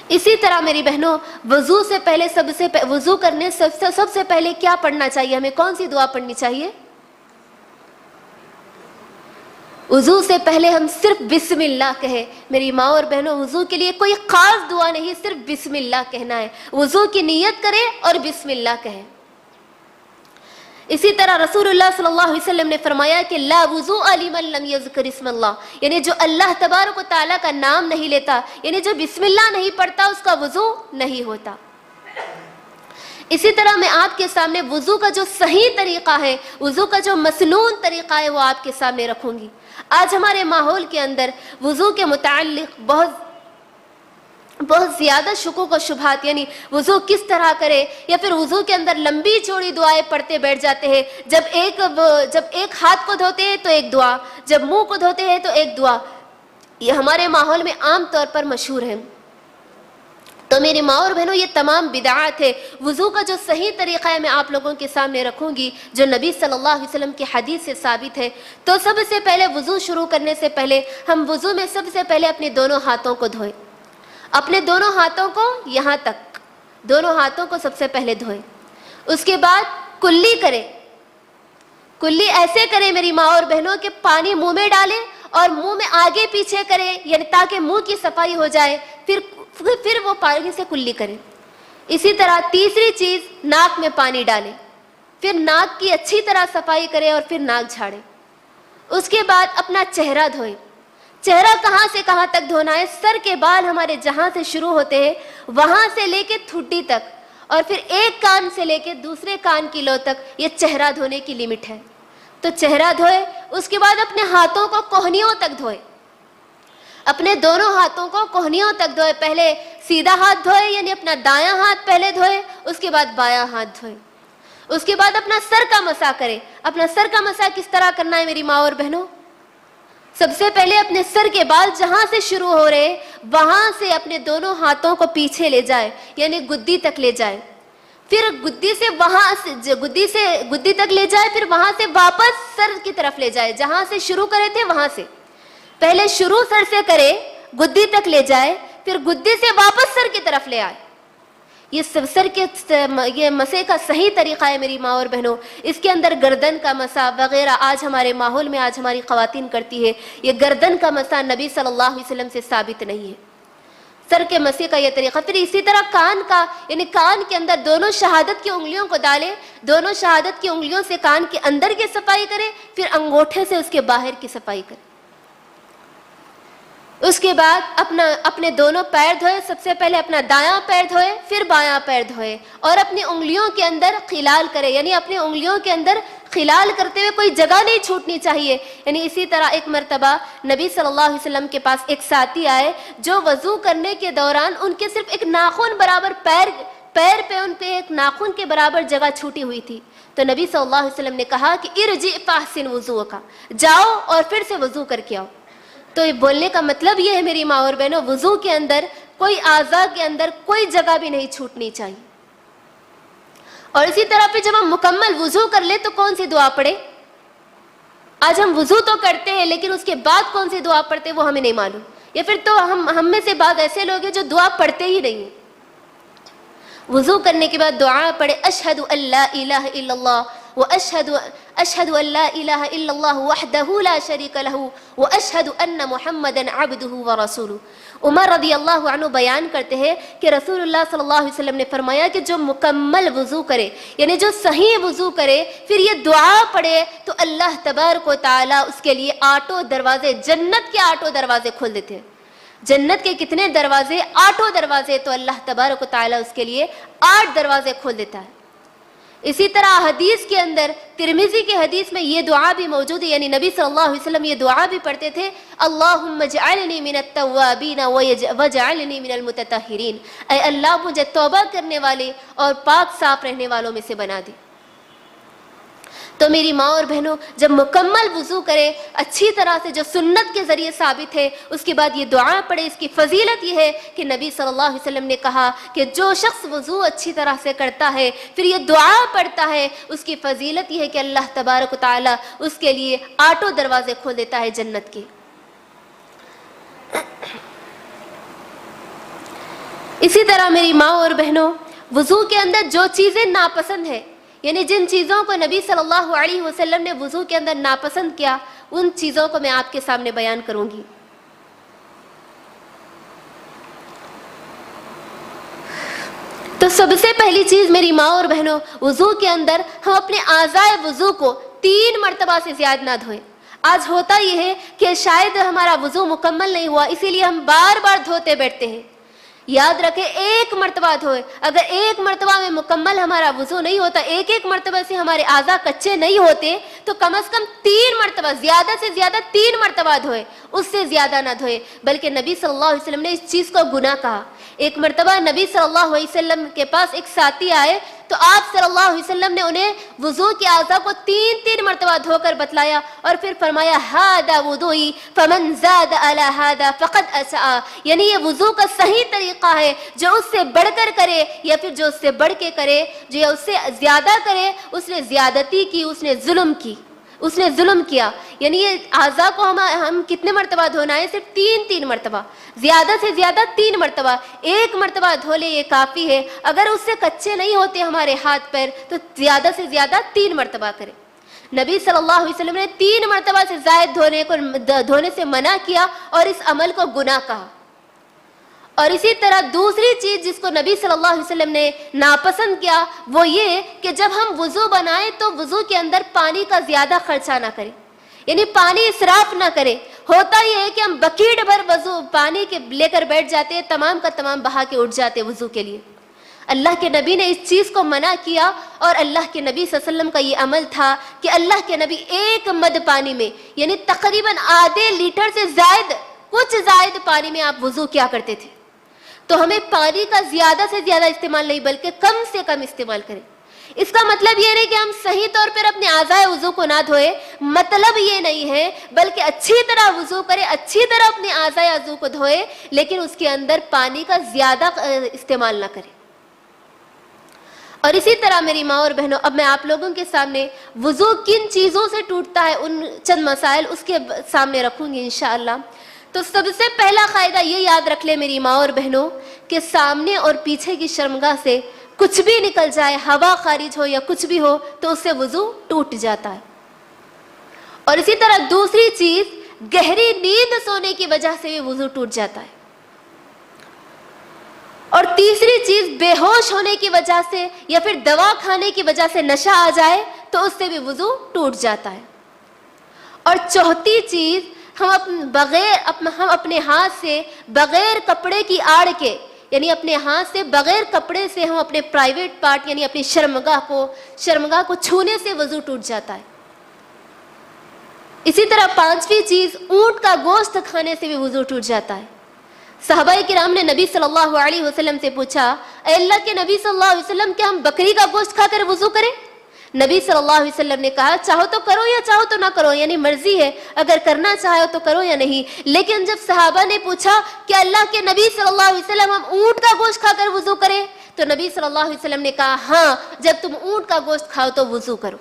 اسی طرح میری بہنوں، وضو سے پہلے وضو کرنے سب سے پہلے کیا پڑھنا چاہیے؟ ہمیں کون سی دعا پڑھنی چاہیے؟ وضو سے پہلے ہم صرف بسم اللہ کہیں. میری ماں اور بہنوں، وضو کے لیے کوئی خاص دعا نہیں، صرف بسم اللہ کہنا ہے. وضو کی نیت کریں اور بسم اللہ کہیں. اسی طرح رسول اللہ صلی اللہ علیہ وسلم نے فرمایا کہ لا وضوء لمن لم یذکر اسم اللہ. یعنی جو اللہ تبارک و تعالیٰ کا نام نہیں لیتا، یعنی جو بسم اللہ نہیں پڑھتا، اس کا وضو نہیں ہوتا. اسی طرح میں آپ کے سامنے وضو کا جو صحیح طریقہ ہے، وضو کا جو مسنون طریقہ ہے، وہ آپ کے سامنے رکھوں گی. آج ہمارے ماحول کے اندر وضو کے متعلق بہت زیادہ شکوک و شبہات، یعنی وضو کس طرح کرے، یا پھر وضو کے اندر لمبی چوڑی دعائیں پڑھتے بیٹھ جاتے ہیں. جب ایک ہاتھ کو دھوتے ہیں تو ایک دعا، جب منہ کو دھوتے ہیں تو ایک دعا. یہ ہمارے ماحول میں عام طور پر مشہور ہے. تو میری ماں اور بہنوں، یہ تمام بدعات ہے۔ وضو کا جو صحیح طریقہ ہے میں آپ لوگوں کے سامنے رکھوں گی، جو نبی صلی اللہ علیہ وسلم کی حدیث سے ثابت ہے۔ تو سب سے پہلے وضو شروع کرنے سے پہلے ہم وضو میں سب سے پہلے اپنے دونوں ہاتھوں کو دھوئیں، اپنے دونوں ہاتھوں کو یہاں تک، دونوں ہاتھوں کو سب سے پہلے دھوئیں۔ اس کے بعد کلی کریں، کلی ایسے کریں میری ماں اور بہنوں کہ پانی منہ میں ڈالیں اور منہ میں آگے پیچھے کریں، یعنی تاکہ منہ کی صفائی ہو جائے، پھر وہ پانی سے کلی کریں۔ اسی طرح تیسری چیز، ناک میں پانی ڈالیں، پھر ناک کی اچھی طرح صفائی کریں اور پھر ناک جھاڑیں۔ اس کے بعد اپنا چہرہ دھوئیں۔ چہرہ کہاں سے کہاں تک دھونا ہے؟ سر کے بال ہمارے جہاں سے شروع ہوتے ہیں وہاں سے لے کے ٹھڈی تک، اور پھر ایک کان سے لے کے دوسرے کان کی لو تک، یہ چہرہ دھونے کی لمٹ ہے۔ تو چہرہ دھوئے، اس کے بعد اپنے ہاتھوں کو کوہنیوں تک دھوئے، اپنے دونوں ہاتھوں کو کوہنیوں تک دھوئے۔ پہلے سیدھا ہاتھ دھوئے، یعنی اپنا دایاں ہاتھ پہلے دھوئے، اس کے بعد بایاں ہاتھ دھوئے۔ اس کے بعد اپنا سر کا مسح کریں۔ اپنا سر کا مسح کس طرح کرنا ہے میری ماں اور بہنوں؟ سب سے پہلے اپنے سر کے بال جہاں سے شروع ہو رہے وہاں سے اپنے دونوں ہاتھوں کو پیچھے لے جائے، یعنی گدی تک لے جائے، پھر گدی سے گدی تک لے جائے، پھر وہاں سے واپس سر کی طرف لے جائے، جہاں سے شروع کرے تھے وہاں سے۔ پہلے شروع سر سے کرے، گدی تک لے جائے، پھر گدی سے واپس سر کی طرف لے آئے۔ یہ سر کے یہ مسح کا صحیح طریقہ ہے میری ماں اور بہنوں۔ اس کے اندر گردن کا مسح وغیرہ آج ہمارے ماحول میں آج ہماری خواتین کرتی ہے، یہ گردن کا مسح نبی صلی اللہ علیہ وسلم سے ثابت نہیں ہے، سر کے مسح کا یہ طریقہ۔ پھر اسی طرح کان کا، یعنی کان کے اندر دونوں شہادت کی انگلیوں کو ڈالے، دونوں شہادت کی انگلیوں سے کان کے اندر کی صفائی کرے، پھر انگوٹھے سے اس کے باہر کی صفائی کرے۔ اس کے بعد اپنے دونوں پیر دھوئے، سب سے پہلے اپنا دایاں پیر دھوئے، پھر بایاں پیر دھوئے، اور اپنی انگلیوں کے اندر خلال کرے، یعنی اپنی انگلیوں کے اندر خلال کرتے ہوئے کوئی جگہ نہیں چھوٹنی چاہیے۔ یعنی اسی طرح ایک مرتبہ نبی صلی اللہ علیہ وسلم کے پاس ایک ساتھی آئے جو وضو کرنے کے دوران ان کے صرف ایک ناخن برابر پیر پہ ان پہ ایک ناخن کے برابر جگہ چھوٹی ہوئی تھی۔ تو نبی صلی اللہ علیہ وسلم نے کہا کہ ارجع فاحسن وضوءک، جاؤ اور پھر سے وضو کر کے آؤ۔ تو یہ بولنے کا مطلب یہ ہے میری ماں اور بہنوں، وضو کے اندر کوئی اعضاء کے اندر کوئی جگہ بھی نہیں چھوٹنی چاہیے۔ اور اسی طرح پہ جب ہم مکمل وضو کر لیں تو کون سی دعا پڑھے؟ آج ہم وضو تو کرتے ہیں لیکن اس کے بعد کون سی دعا پڑھتے ہیں وہ ہمیں نہیں معلوم، یا پھر تو ہم میں سے بعض ایسے لوگ ہیں جو دعا پڑھتے ہی نہیں ہیں۔ وضو کرنے کے بعد دعا پڑھے، اشہد ان لا الہ الا اللہ اشہد ان لا الہ الا اللہ وحدہ لا شریک لہ واشہد ان محمدا عبدہ ورسولہ۔ عمر رضی اللہ عنہ بیان کرتے ہیں کہ رسول اللہ صلی اللہ علیہ وسلم نے فرمایا کہ جو مکمل وضو کرے، یعنی جو صحیح وضو کرے، پھر یہ دعا پڑھے تو اللہ تبارک و تعالی اس کے لیے آٹھوں دروازے، جنت کے آٹھوں دروازے کھول دیتے ہیں۔ جنت کے کتنے دروازے؟ آٹھوں دروازے، تو اللہ تبارک و تعالی اس کے لیے 8 دروازے کھول دیتا ہے۔ اسی طرح حدیث کے اندر ترمذی کی حدیث میں یہ دعا بھی موجود ہے، یعنی نبی صلی اللہ علیہ وسلم یہ دعا بھی پڑھتے تھے، اللہم اجعلنی من التوابین واجعلنی من المتطہرین، اے اللہ مجھے توبہ کرنے والے اور پاک صاف رہنے والوں میں سے بنا دے۔ تو میری ماں اور بہنوں، جب مکمل وضو کرے اچھی طرح سے جو سنت کے ذریعے ثابت ہے، اس کے بعد یہ دعا پڑھے۔ اس کی فضیلت یہ ہے کہ نبی صلی اللہ علیہ وسلم نے کہا کہ جو شخص وضو اچھی طرح سے کرتا ہے پھر یہ دعا پڑھتا ہے، اس کی فضیلت یہ ہے کہ اللہ تبارک و تعالی اس کے لیے 8 دروازے کھول دیتا ہے جنت کے۔ اسی طرح میری ماں اور بہنوں، وضو کے اندر جو چیزیں ناپسند ہیں، یعنی جن چیزوں کو نبی صلی اللہ علیہ وسلم نے وضو کے اندر ناپسند کیا، ان چیزوں کو میں آپ کے سامنے بیان کروں گی۔ تو سب سے پہلی چیز میری ماں اور بہنوں، وضو کے اندر ہم اپنے اعضاء وضو کو 3 مرتبہ سے زیادہ نہ دھوئیں۔ آج ہوتا یہ ہے کہ شاید ہمارا وضو مکمل نہیں ہوا، اسی لیے ہم بار بار دھوتے بیٹھتے ہیں۔ یاد رکھیں، 1 مرتبہ دھوئے۔ اگر 1 مرتبہ میں مکمل ہمارا وضو نہیں ہوتا، ایک مرتبہ سے ہمارے اعضاء کچے نہیں ہوتے، تو کم از کم 3 مرتبہ، زیادہ سے زیادہ 3 مرتبہ دھوئے، اس سے زیادہ نہ دھوئے۔ بلکہ نبی صلی اللہ علیہ وسلم نے اس چیز کو گناہ کہا۔ ایک مرتبہ نبی صلی اللہ علیہ وسلم کے پاس ایک ساتھی آئے تو آپ صلی اللہ علیہ وسلم نے انہیں وضو کے اعضاء کو 3 مرتبہ دھو کر بتلایا اور پھر فرمایا ھذا وضوئی فمن زاد علی ھذا فقد اساء، یعنی یہ وضو کا صحیح طریقہ ہے، جو اس سے بڑھ کر کرے یا پھر جو اس سے بڑھ کے کرے، جو اس سے زیادہ کرے اس نے زیادتی کی، اس نے ظلم کیا۔ یعنی یہ اعضاء کو ہم کتنے مرتبہ دھونا ہے؟ صرف 3 مرتبہ، زیادہ سے زیادہ 3 مرتبہ، 1 مرتبہ دھو لے یہ کافی ہے۔ اگر اس سے کچے نہیں ہوتے ہمارے ہاتھ پیر تو زیادہ سے زیادہ 3 مرتبہ کریں۔ نبی صلی اللہ علیہ وسلم نے 3 مرتبہ سے زائد دھونے سے منع کیا اور اس عمل کو گناہ کہا۔ اور اسی طرح دوسری چیز جس کو نبی صلی اللہ علیہ وسلم نے ناپسند کیا وہ یہ کہ جب ہم وضو بنائیں تو وضو کے اندر پانی کا زیادہ خرچہ نہ کریں، یعنی پانی اسراف نہ کریں۔ ہوتا یہ ہے کہ ہم بکیٹ بھر وضو پانی کے لے کر بیٹھ جاتے ہیں، تمام کا تمام بہا کے اٹھ جاتے وضو کے لیے۔ اللہ کے نبی نے اس چیز کو منع کیا، اور اللہ کے نبی صلی اللہ علیہ وسلم کا یہ عمل تھا کہ اللہ کے نبی 1 مد پانی میں، یعنی تقریباً آدھے لیٹر سے زائد، کچھ زائد پانی میں آپ وضو کیا کرتے تھے۔ تو ہمیں پانی کا زیادہ سے زیادہ استعمال نہیں بلکہ کم سے کم استعمال کریں۔ اس کا مطلب یہ نہیں کہ ہم صحیح طور پر اپنے اعضائے وضو کو نہ دھوئے، مطلب یہ نہیں ہے، بلکہ اچھی طرح وضو کریں، اچھی طرح اپنے اعضائے وضو کو دھوئے، لیکن اس کے اندر پانی کا زیادہ استعمال نہ کریں۔ اور اسی طرح میری ماں اور بہنوں، اب میں آپ لوگوں کے سامنے وضو کن چیزوں سے ٹوٹتا ہے ان چند مسائل اس کے سامنے رکھوں گی انشاءاللہ۔ تو سب سے پہلا قاعدہ یہ یاد رکھ لے میری ماں اور بہنوں کہ سامنے اور پیچھے کی شرمگاہ سے کچھ بھی نکل جائے، ہوا خارج ہو یا کچھ بھی ہو، تو اس سے وضو ٹوٹ جاتا ہے۔ اور اسی طرح دوسری چیز، گہری نیند سونے کی وجہ سے بھی وضو ٹوٹ جاتا ہے۔ اور تیسری چیز، بے ہوش ہونے کی وجہ سے یا پھر دوا کھانے کی وجہ سے نشہ آ جائے تو اس سے بھی وضو ٹوٹ جاتا ہے۔ اور چوتھی چیز، ہم اپنے ہاتھ سے بغیر کپڑے کی آڑ کے، یعنی اپنے ہاتھ سے بغیر کپڑے سے ہم اپنے پرائیویٹ پارٹ یعنی اپنی شرمگاہ کو چھونے سے وضو ٹوٹ جاتا ہے۔ اسی طرح پانچویں چیز، اونٹ کا گوشت کھانے سے بھی وضو ٹوٹ جاتا ہے۔ صحابہ کرام نے نبی صلی اللہ علیہ وسلم سے پوچھا، اے اللہ کے نبی صلی اللہ علیہ وسلم، کیا ہم بکری کا گوشت کھا کر وضو کریں؟ نبی صلی اللہ علیہ وسلم نے کہا، چاہو تو کرو یا چاہو تو نہ کرو، یعنی مرضی ہے، اگر کرنا چاہو تو کرو یا نہیں۔ لیکن جب صحابہ نے پوچھا کہ اللہ کے نبی صلی اللہ علیہ وسلم، ہم اونٹ کا گوشت کھا کر وضو کریں؟ تو نبی صلی اللہ علیہ وسلم نے کہا، ہاں، جب تم اونٹ کا گوشت کھاؤ تو وضو کرو۔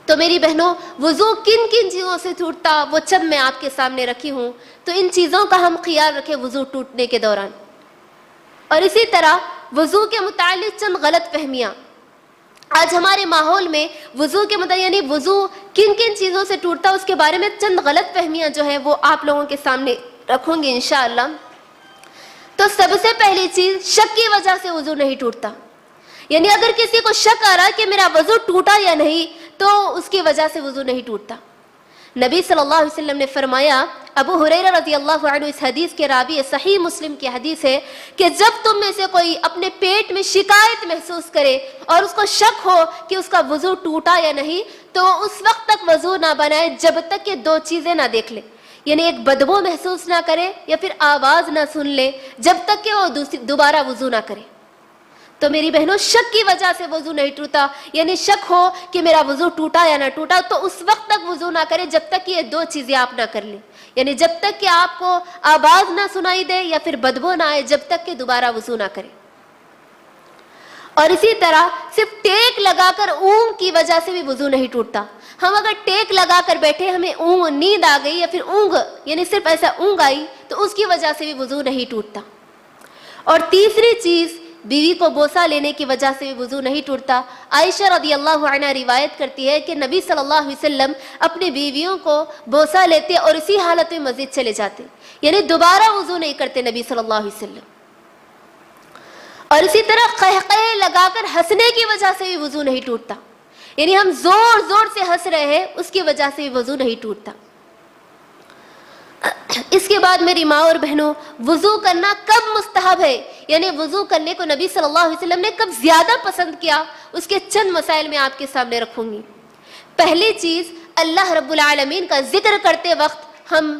تو میری بہنوں، وضو کن کن چیزوں سے ٹوٹتا وہ چند میں آپ کے سامنے رکھی ہوں، تو ان چیزوں کا ہم خیال رکھیں وضو ٹوٹنے کے دوران۔ اور اسی طرح وضو کے متعلق چند غلط فہمیاں آج ہمارے ماحول میں وضو کے متعلق، یعنی وضو کن کن چیزوں سے ٹوٹتا اس کے بارے میں چند غلط فہمیاں جو ہیں وہ آپ لوگوں کے سامنے رکھوں گی انشاءاللہ۔ تو سب سے پہلی چیز، شک کی وجہ سے وضو نہیں ٹوٹتا، یعنی اگر کسی کو شک آ رہا کہ میرا وضو ٹوٹا یا نہیں تو اس کی وجہ سے وضو نہیں ٹوٹتا۔ نبی صلی اللہ علیہ وسلم نے فرمایا، ابو ہریرہ رضی اللہ عنہ اس حدیث کے راوی، صحیح مسلم کی حدیث ہے کہ جب تم میں سے کوئی اپنے پیٹ میں شکایت محسوس کرے اور اس کو شک ہو کہ اس کا وضو ٹوٹا یا نہیں، تو اس وقت تک وضو نہ بنائے جب تک کہ 2 چیزیں نہ دیکھ لے، یعنی ایک بدبو محسوس نہ کرے یا پھر آواز نہ سن لے، جب تک کہ وہ دوبارہ وضو نہ کرے۔ تو میری بہنوں، شک کی وجہ سے وضو نہیں ٹوٹا، یعنی شک ہو کہ میرا وضو ٹوٹا یا نہ ٹوٹا تو اس وقت تک وضو نہ کرے جب تک کہ یہ 2 چیزیں آپ نہ کر لیں، یعنی جب تک کہ آپ کو آواز نہ سنائی دے یا پھر بدبو نہ آئے، جب تک کہ دوبارہ وضو نہ کرے۔ اور اسی طرح صرف ٹیک لگا کر اونگ کی وجہ سے بھی وضو نہیں ٹوٹتا۔ ہم اگر ٹیک لگا کر بیٹھے، ہمیں نیند آ گئی یا پھر اونگ، یعنی صرف ایسا اونگ آئی، تو اس کی وجہ سے بھی وضو نہیں ٹوٹتا۔ اور تیسری چیز، بیوی کو بوسہ لینے کی وجہ سے بھی وضو نہیں ٹوٹتا۔ عائشہ رضی اللہ عنہا روایت کرتی ہے کہ نبی صلی اللہ علیہ وسلم اپنی بیویوں کو بوسہ لیتے اور اسی حالت میں مسجد چلے جاتے، یعنی دوبارہ وضو نہیں کرتے نبی صلی اللہ علیہ وسلم۔ اور اسی طرح قہقہے لگا کر ہنسنے کی وجہ سے بھی وضو نہیں ٹوٹتا، یعنی ہم زور زور سے ہنس رہے ہیں، اس کی وجہ سے بھی وضو نہیں ٹوٹتا۔ اس کے بعد میری ماں اور بہنوں، وضو کرنا کب مستحب ہے، یعنی وضو کرنے کو نبی صلی اللہ علیہ وسلم نے کب زیادہ پسند کیا، اس کے چند مسائل میں آپ کے سامنے رکھوں گی۔ پہلی چیز، اللہ رب العالمین کا ذکر کرتے وقت ہم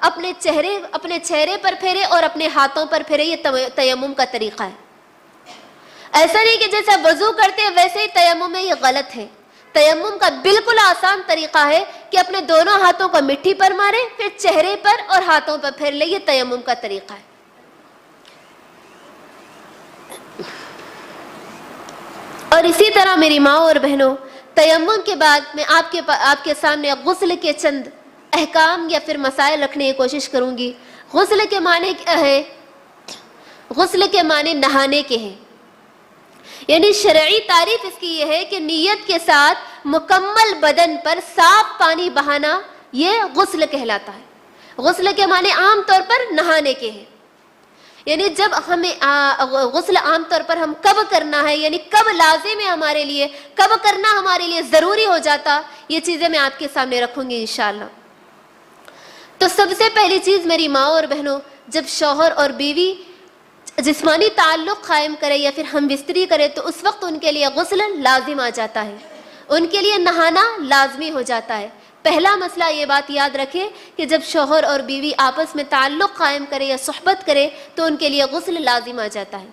اپنے چہرے پر پھیرے اور اپنے ہاتھوں پر پھیرے. یہ تیمم کا طریقہ ہے. ایسا نہیں کہ جیسا وضو کرتے ہیں ویسے ہی تیمم ہے, یہ غلط ہے. تیمم کا بالکل آسان طریقہ ہے کہ اپنے دونوں ہاتھوں کو مٹی پر مارے, پھر چہرے پر اور ہاتھوں پر پھیر لے. یہ تیمم کا طریقہ ہے. اور اسی طرح میری ماں اور بہنوں, تیمم کے بعد میں آپ کے سامنے غسل کے چند احکام یا پھر مسائل رکھنے کی کوشش کروں گی. غسل کے معنی کیا ہے؟ غسل کے معنی نہانے کے ہیں. یعنی شرعی تعریف اس کی یہ ہے کہ نیت کے ساتھ مکمل بدن پر صاف پانی بہانا, یہ غسل کہلاتا ہے. غسل کے معنی عام طور پر نہانے کے ہیں. یعنی جب ہمیں غسل عام طور پر ہم کب کرنا ہے, یعنی کب لازم ہے ہمارے لیے, کب کرنا ہمارے لیے ضروری ہو جاتا, یہ چیزیں میں آپ کے سامنے رکھوں گی انشاءاللہ. تو سب سے پہلی چیز میری ماں اور بہنوں, جب شوہر اور بیوی جسمانی تعلق قائم کرے یا پھر ہم بستری کرے تو اس وقت ان کے لیے غسل لازم آ جاتا ہے, ان کے لیے نہانا لازمی ہو جاتا ہے. پہلا مسئلہ یہ بات یاد رکھیں کہ جب شوہر اور بیوی آپس میں تعلق قائم کرے یا صحبت کرے تو ان کے لیے غسل لازم آ جاتا ہے.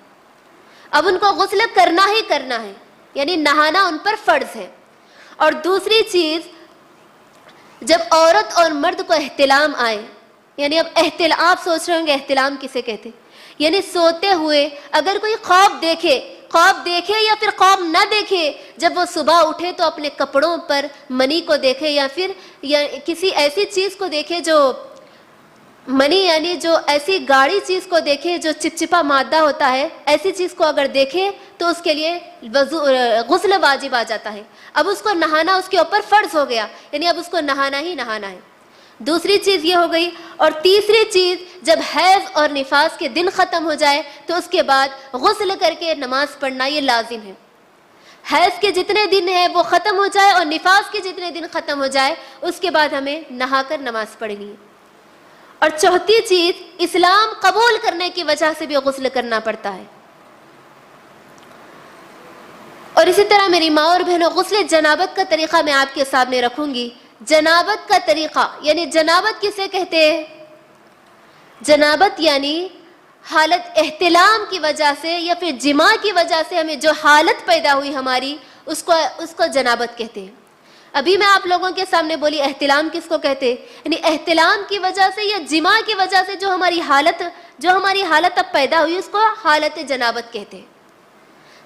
اب ان کو غسل کرنا ہی کرنا ہے, یعنی نہانا ان پر فرض ہے. اور دوسری چیز, جب عورت اور مرد کو احتلام آئے, یعنی اب آپ سوچ رہے ہوں گے احتلام کسے کہتے, یعنی سوتے ہوئے اگر کوئی خواب دیکھے یا پھر خواب نہ دیکھے, جب وہ صبح اٹھے تو اپنے کپڑوں پر منی کو دیکھے یا پھر کسی ایسی چیز کو دیکھے جو منی, یعنی جو ایسی گاڑی چیز کو دیکھے جو چپچپا مادہ ہوتا ہے, ایسی چیز کو اگر دیکھے تو اس کے لیے غسل واجب آ جاتا ہے. اب اس کو نہانا اس کے اوپر فرض ہو گیا, یعنی اب اس کو نہانا ہی نہانا ہے. دوسری چیز یہ ہو گئی. اور تیسری چیز, جب حیض اور نفاس کے دن ختم ہو جائے تو اس کے بعد غسل کر کے نماز پڑھنا یہ لازم ہے. حیض کے جتنے دن ہیں وہ ختم ہو جائے اور نفاس کے جتنے دن ختم ہو جائے اس کے بعد ہمیں نہا کر نماز پڑھنی ہے. اور چوتھی چیز, اسلام قبول کرنے کی وجہ سے بھی غسل کرنا پڑتا ہے. اور اسی طرح میری ماں اور بہنوں, غسل جنابت کا طریقہ میں آپ کے سامنے رکھوں گی. جنابت کا طریقہ, یعنی جنابت کسے کہتے ہیں؟ جنابت یعنی حالت احتلام کی وجہ سے یا پھر جماع کی وجہ سے ہمیں جو حالت پیدا ہوئی ہماری, اس کو جنابت کہتے ہیں. ابھی میں آپ لوگوں کے سامنے بولی احتلام کس کو کہتے, یعنی احتلام کی وجہ سے یا جماع کی وجہ سے جو ہماری حالت اب پیدا ہوئی اس کو حالت جنابت کہتے ہیں.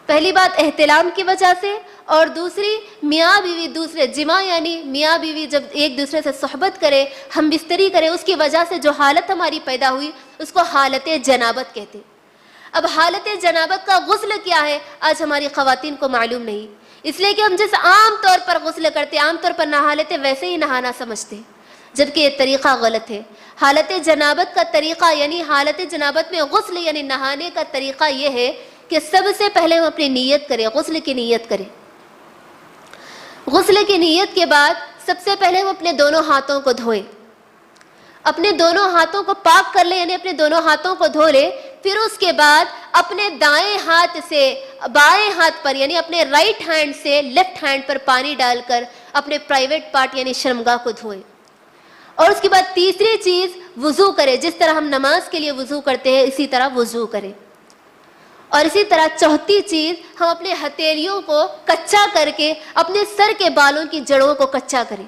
پہلی بات احتلام کی وجہ سے, اور دوسری میاں بیوی دوسرے جماع, یعنی میاں بیوی جب ایک دوسرے سے صحبت کرے, ہم بستری کرے, اس کی وجہ سے جو حالت ہماری پیدا ہوئی اس کو حالت جنابت کہتے. اب حالت جنابت کا غسل کیا ہے آج ہماری خواتین کو معلوم نہیں, اس لیے کہ ہم جیسے عام طور پر غسل کرتے, عام طور پر نہا لیتے, ویسے ہی نہانا سمجھتے, جبکہ یہ طریقہ غلط ہے. حالت جنابت کا طریقہ, یعنی حالت جنابت میں غسل یعنی نہانے کا طریقہ یہ ہے کہ سب سے پہلے ہم اپنی نیت کریں, غسل کی نیت کریں. غسل کی نیت کے بعد سب سے پہلے ہم اپنے دونوں ہاتھوں کو دھوئیں, اپنے دونوں ہاتھوں کو پاک کر لیں, یعنی اپنے دونوں ہاتھوں کو دھو لیں. پھر اس کے بعد اپنے دائیں ہاتھ سے بائیں ہاتھ پر, یعنی اپنے رائٹ ہینڈ سے لیفٹ ہینڈ پر پانی ڈال کر اپنے پرائیویٹ پارٹ یعنی شرمگاہ کو دھوئیں. اور اس کے بعد تیسری چیز, وضو کریں. جس طرح ہم نماز کے لیے وضو کرتے ہیں اسی طرح وضو کریں. اور اسی طرح چوتھی چیز, ہم اپنے ہتھیلیوں کو کچا کر کے اپنے سر کے بالوں کی جڑوں کو کچا کریں,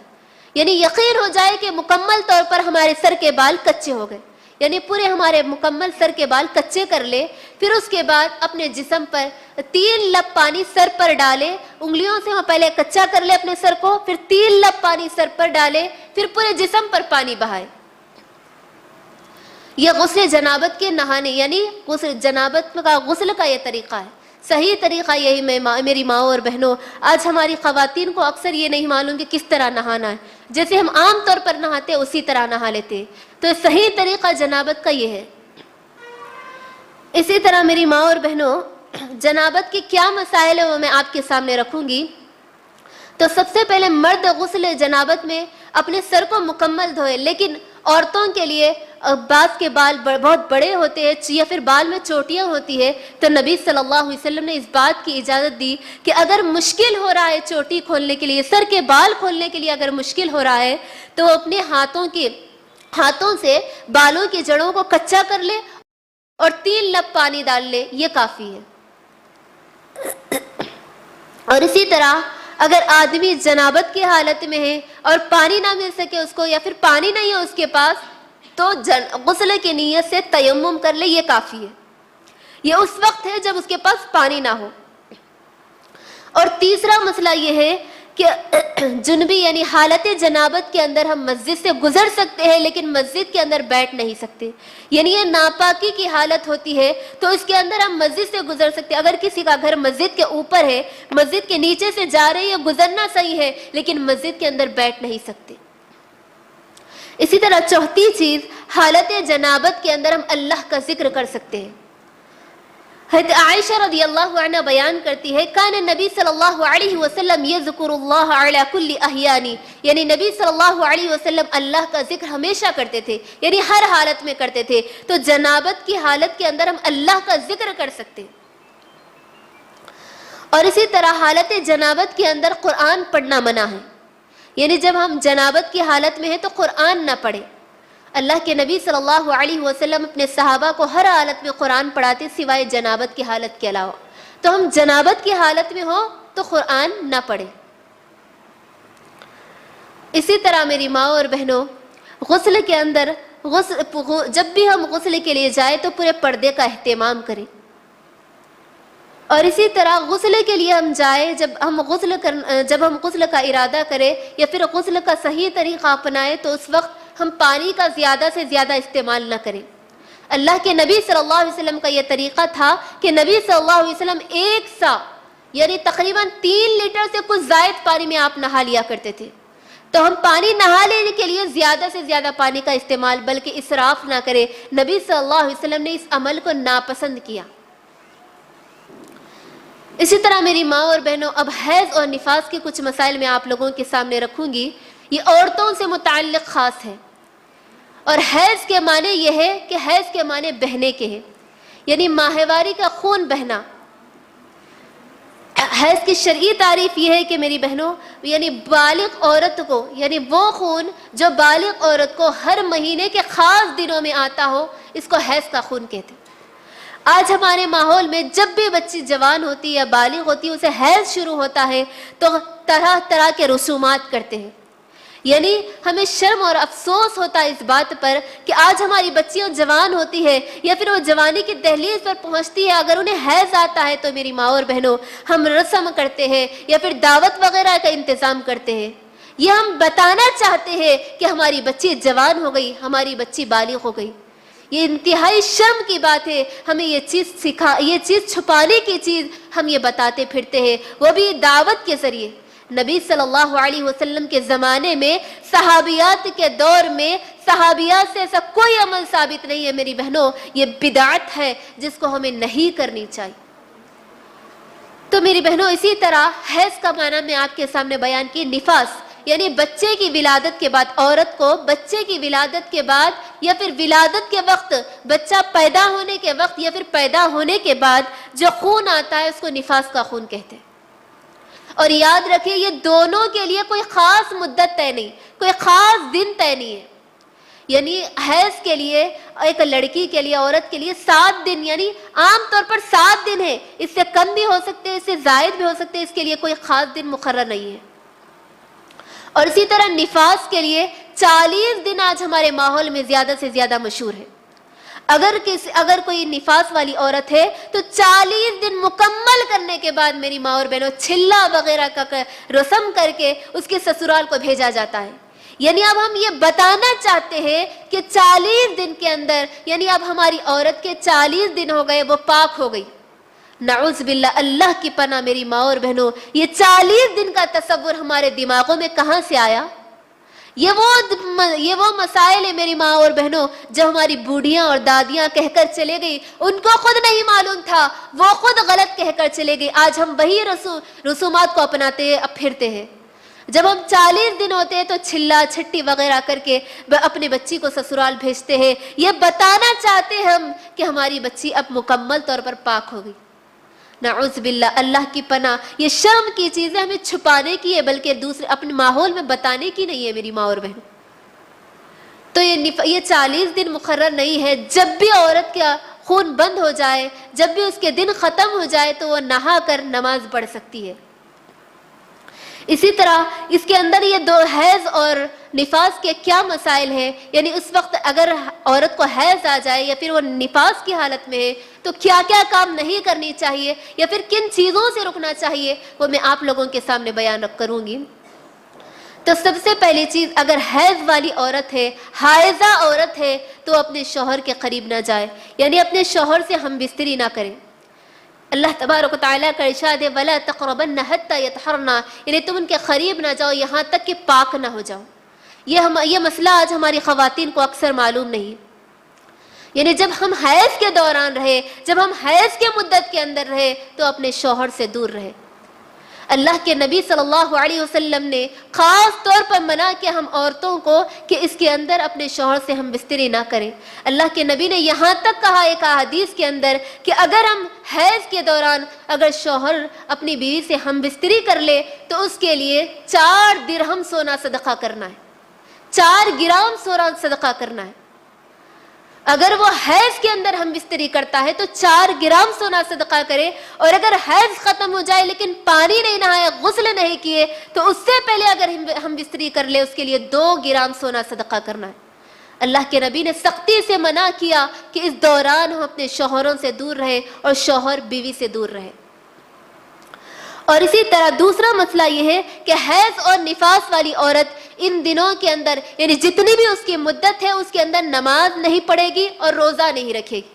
یعنی یقین ہو جائے کہ مکمل طور پر ہمارے سر کے بال کچے ہو گئے, یعنی پورے ہمارے مکمل سر کے بال کچے کر لیں. پھر اس کے بعد اپنے جسم پر 3 لب پانی سر پر ڈالیں, انگلیوں سے ہم پہلے کچا کر لیں اپنے سر کو, پھر 3 لب پانی سر پر ڈالیں, پھر پورے جسم پر پانی بہائیں. یہ غسل جنابت کے نہانے یعنی غسل جنابت کا غسل کا یہ طریقہ ہے. صحیح طریقہ یہی. میری ماں اور بہنوں, آج ہماری خواتین کو اکثر یہ نہیں معلوم کہ کس طرح نہانا ہے, جیسے ہم عام طور پر نہاتے اسی طرح نہا لیتے. تو صحیح طریقہ جنابت کا یہ ہے. اسی طرح میری ماں اور بہنوں, جنابت کے کیا مسائل ہیں وہ میں آپ کے سامنے رکھوں گی. تو سب سے پہلے مرد غسل جنابت میں اپنے سر کو مکمل دھوئے, لیکن عورتوں کے لیے بعض کے بال بہت بڑے ہوتے ہیں یا پھر بال میں چوٹیاں ہوتی ہے, تو نبی صلی اللہ علیہ وسلم نے اس بات کی اجازت دی کہ اگر مشکل ہو رہا ہے چوٹی کھولنے کے لیے, سر کے بال کھولنے کے لیے اگر مشکل ہو رہا ہے تو اپنے ہاتھوں کے ہاتھوں سے بالوں کی جڑوں کو کچا کر لے اور 3 لب پانی ڈال لے، یہ کافی ہے۔ اور اسی طرح اگر آدمی جنابت کی حالت میں ہے اور پانی نہ مل سکے اس کو، یا پھر پانی نہیں ہے اس کے پاس، تو غسل کی نیت سے تیمم کر لے، یہ کافی ہے۔ یہ اس وقت ہے جب اس کے پاس پانی نہ ہو۔ اور تیسرا مسئلہ یہ ہے کہ جنبی یعنی حالت جنابت کے اندر ہم مسجد سے گزر سکتے ہیں لیکن مسجد کے اندر بیٹھ نہیں سکتے، یعنی یہ ناپاکی کی حالت ہوتی ہے تو اس کے اندر ہم مسجد سے گزر سکتے ہیں۔ اگر کسی کا گھر مسجد کے اوپر ہے، مسجد کے نیچے سے جا رہے ہیں، گزرنا صحیح ہے لیکن مسجد کے اندر بیٹھ نہیں سکتے۔ اسی طرح چوتھی چیز، حالت جنابت کے اندر ہم اللہ کا ذکر کر سکتے ہیں۔ حضرت عائشہ رضی اللہ عنہ بیان کرتی ہے، کان نبی صلی اللہ علیہ وسلم یذکر اللہ علی کل احیانی، یعنی نبی صلی اللہ علیہ وسلم اللہ کا ذکر ہمیشہ کرتے تھے، یعنی ہر حالت میں کرتے تھے۔ تو جنابت کی حالت کے اندر ہم اللہ کا ذکر کر سکتے ہیں۔ اور اسی طرح حالت جنابت کے اندر قرآن پڑھنا منع ہے، یعنی جب ہم جنابت کی حالت میں ہیں تو قرآن نہ پڑھیں۔ اللہ کے نبی صلی اللہ علیہ وسلم اپنے صحابہ کو ہر حالت میں قرآن پڑھاتے سوائے جنابت کی حالت کے علاوہ۔ تو ہم جنابت کی حالت میں ہوں تو قرآن نہ پڑھیں۔ اسی طرح میری ماں اور بہنوں، غسل کے اندر جب بھی ہم غسل کے لیے جائیں تو پورے پردے کا اہتمام کریں۔ اور اسی طرح غسل کے لیے ہم جائیں، جب ہم غسل کا ارادہ کریں یا پھر غسل کا صحیح طریقہ اپنائیں تو اس وقت ہم پانی کا زیادہ سے زیادہ استعمال نہ کریں۔ اللہ کے نبی صلی اللہ علیہ وسلم کا یہ طریقہ تھا کہ نبی صلی اللہ علیہ وسلم 1 سا یعنی تقریباً 3 لیٹر سے کچھ زائد پانی میں آپ نہا لیا کرتے تھے۔ تو ہم پانی نہا لینے کے لیے زیادہ سے زیادہ پانی کا استعمال بلکہ اسراف نہ کریں۔ نبی صلی اللہ علیہ وسلم نے اس عمل کو ناپسند کیا۔ اسی طرح میری ماں اور بہنوں، اب حیض اور نفاس کے کچھ مسائل میں آپ لوگوں کے سامنے رکھوں گی۔ یہ عورتوں سے متعلق خاص ہے، اور حیض کے معنی یہ ہے کہ حیض کے معنی بہنے کے ہیں، یعنی ماہواری کا خون بہنا۔ حیض کی شرعی تعریف یہ ہے کہ میری بہنوں، یعنی بالغ عورت کو، یعنی وہ خون جو بالغ عورت کو ہر مہینے کے خاص دنوں میں آتا ہو، اس کو حیض کا خون کہتے ہیں۔ آج ہمارے ماحول میں جب بھی بچی جوان ہوتی ہے یا بالغ ہوتی ہے، اسے حیض شروع ہوتا ہے تو طرح طرح کے رسومات کرتے ہیں، یعنی ہمیں شرم اور افسوس ہوتا ہے اس بات پر کہ آج ہماری بچیاں جوان ہوتی ہے یا پھر وہ جوانی کی دہلیز پر پہنچتی ہے، اگر انہیں حیض آتا ہے تو میری ماں اور بہنوں ہم رسم کرتے ہیں یا پھر دعوت وغیرہ کا انتظام کرتے ہیں۔ یہ ہم بتانا چاہتے ہیں کہ ہماری بچی جوان ہو گئی، ہماری بچی بالغ ہو گئی۔ یہ انتہائی شرم کی بات ہے، ہمیں یہ چیز چھپانے کی چیز ہم یہ بتاتے پھرتے ہیں، وہ بھی دعوت کے ذریعے۔ نبی صلی اللہ علیہ وسلم کے زمانے میں، صحابیات کے دور میں، صحابیات سے ایسا کوئی عمل ثابت نہیں ہے میری بہنوں، یہ بدعت ہے جس کو ہمیں نہیں کرنی چاہیے۔ تو میری بہنوں، اسی طرح حیض کا معنی میں آپ کے سامنے بیان کی، نفاس یعنی بچے کی ولادت کے بعد، عورت کو بچے کی ولادت کے بعد یا پھر ولادت کے وقت، بچہ پیدا ہونے کے وقت یا پھر پیدا ہونے کے بعد جو خون آتا ہے اس کو نفاس کا خون کہتے ہیں۔ اور یاد رکھیں، یہ دونوں کے لیے کوئی خاص مدت طے نہیں، کوئی خاص دن طے نہیں ہے۔ یعنی حیض کے لیے، ایک لڑکی کے لیے، عورت کے لیے 7 دن، یعنی عام طور پر 7 دن ہے، اس سے کم بھی ہو سکتے ہیں، اس سے زائد بھی ہو سکتے ہیں، اس کے لیے کوئی خاص دن مقرر نہیں ہے۔ اور اسی طرح نفاس کے لیے 40 دن آج ہمارے ماحول میں زیادہ سے زیادہ مشہور ہے۔ اگر کوئی نفاس والی عورت ہے تو 40 دن مکمل کرنے کے بعد میری ماں اور بہنوں چھلا وغیرہ کا رسم کر کے اس کے سسرال کو بھیجا جاتا ہے۔ یعنی اب ہم یہ بتانا چاہتے ہیں کہ 40 دن کے اندر، یعنی اب ہماری عورت کے 40 دن ہو گئے، وہ پاک ہو گئی۔ نعوذ باللہ، اللہ کی پناہ میری ماں اور بہنوں، یہ 40 دن کا تصور ہمارے دماغوں میں کہاں سے آیا؟ یہ وہ مسائل ہیں میری ماں اور بہنوں جو ہماری بوڑھیاں اور دادیاں کہہ کر چلے گئی، ان کو خود نہیں معلوم تھا، وہ خود غلط کہہ کر چلے گئی۔ آج ہم وہی رسومات کو اپناتے ہیں، اب پھرتے ہیں۔ جب ہم 40 دن ہوتے ہیں تو چھلا چھٹی وغیرہ کر کے اپنے بچی کو سسرال بھیجتے ہیں، یہ بتانا چاہتے ہیں ہم کہ ہماری بچی اب مکمل طور پر پاک ہو گئی۔ نعوذ باللہ، اللہ کی پناہ، یہ شرم کی چیزیں ہمیں چھپانے کی ہے، بلکہ دوسرے اپنے ماحول میں بتانے کی نہیں ہے میری ماں اور بہن۔ تو یہ 40 دن مقرر نہیں ہے، جب بھی عورت کا خون بند ہو جائے، جب بھی اس کے دن ختم ہو جائے تو وہ نہا کر نماز پڑھ سکتی ہے۔ اسی طرح اس کے اندر یہ دو حیض اور نفاس کے کیا مسائل ہیں، یعنی اس وقت اگر عورت کو حیض آ جائے یا پھر وہ نفاس کی حالت میں ہے تو کیا کیا کام نہیں کرنی چاہیے یا پھر کن چیزوں سے رکنا چاہیے، وہ میں آپ لوگوں کے سامنے بیان کروں گی۔ تو سب سے پہلی چیز، اگر حیض والی عورت ہے، حائضہ عورت ہے، تو اپنے شوہر کے قریب نہ جائے، یعنی اپنے شوہر سے ہم بستری نہ کریں۔ اللہ تبارک و تعالیٰ کا ارشاد ہے وَلَا تَقْرَبَنَّ حَتَّى يَطْهَرْنَ، یعنی تم ان کے قریب نہ جاؤ یہاں تک کہ پاک نہ ہو جاؤ۔ یہ مسئلہ آج ہماری خواتین کو اکثر معلوم نہیں، یعنی جب ہم حیض کے دوران رہے، جب ہم حیض کے مدت کے اندر رہے تو اپنے شوہر سے دور رہے۔ اللہ کے نبی صلی اللہ علیہ وسلم نے خاص طور پر منع کیا ہم عورتوں کو کہ اس کے اندر اپنے شوہر سے ہم بستری نہ کریں۔ اللہ کے نبی نے یہاں تک کہا ایک حدیث کے اندر کہ اگر ہم حیض کے دوران اگر شوہر اپنی بیوی سے ہم بستری کر لے تو اس کے لیے 4 درہم سونا صدقہ کرنا ہے، 4 گرام سونا صدقہ کرنا ہے۔ اگر وہ حیض کے اندر ہم بستری کرتا ہے تو 4 گرام سونا صدقہ کرے، اور اگر حیض ختم ہو جائے لیکن پانی نہیں نہایا، غسل نہیں کیے، تو اس سے پہلے اگر ہم بستری کر لے اس کے لیے 2 گرام سونا صدقہ کرنا ہے۔ اللہ کے نبی نے سختی سے منع کیا کہ اس دوران ہم اپنے شوہروں سے دور رہیں اور شوہر بیوی سے دور رہے۔ اور اسی طرح دوسرا مسئلہ یہ ہے کہ حیض اور نفاس والی عورت ان دنوں کے اندر، یعنی جتنی بھی اس کی مدت ہے اس کے اندر نماز نہیں پڑھے گی اور روزہ نہیں رکھے گی،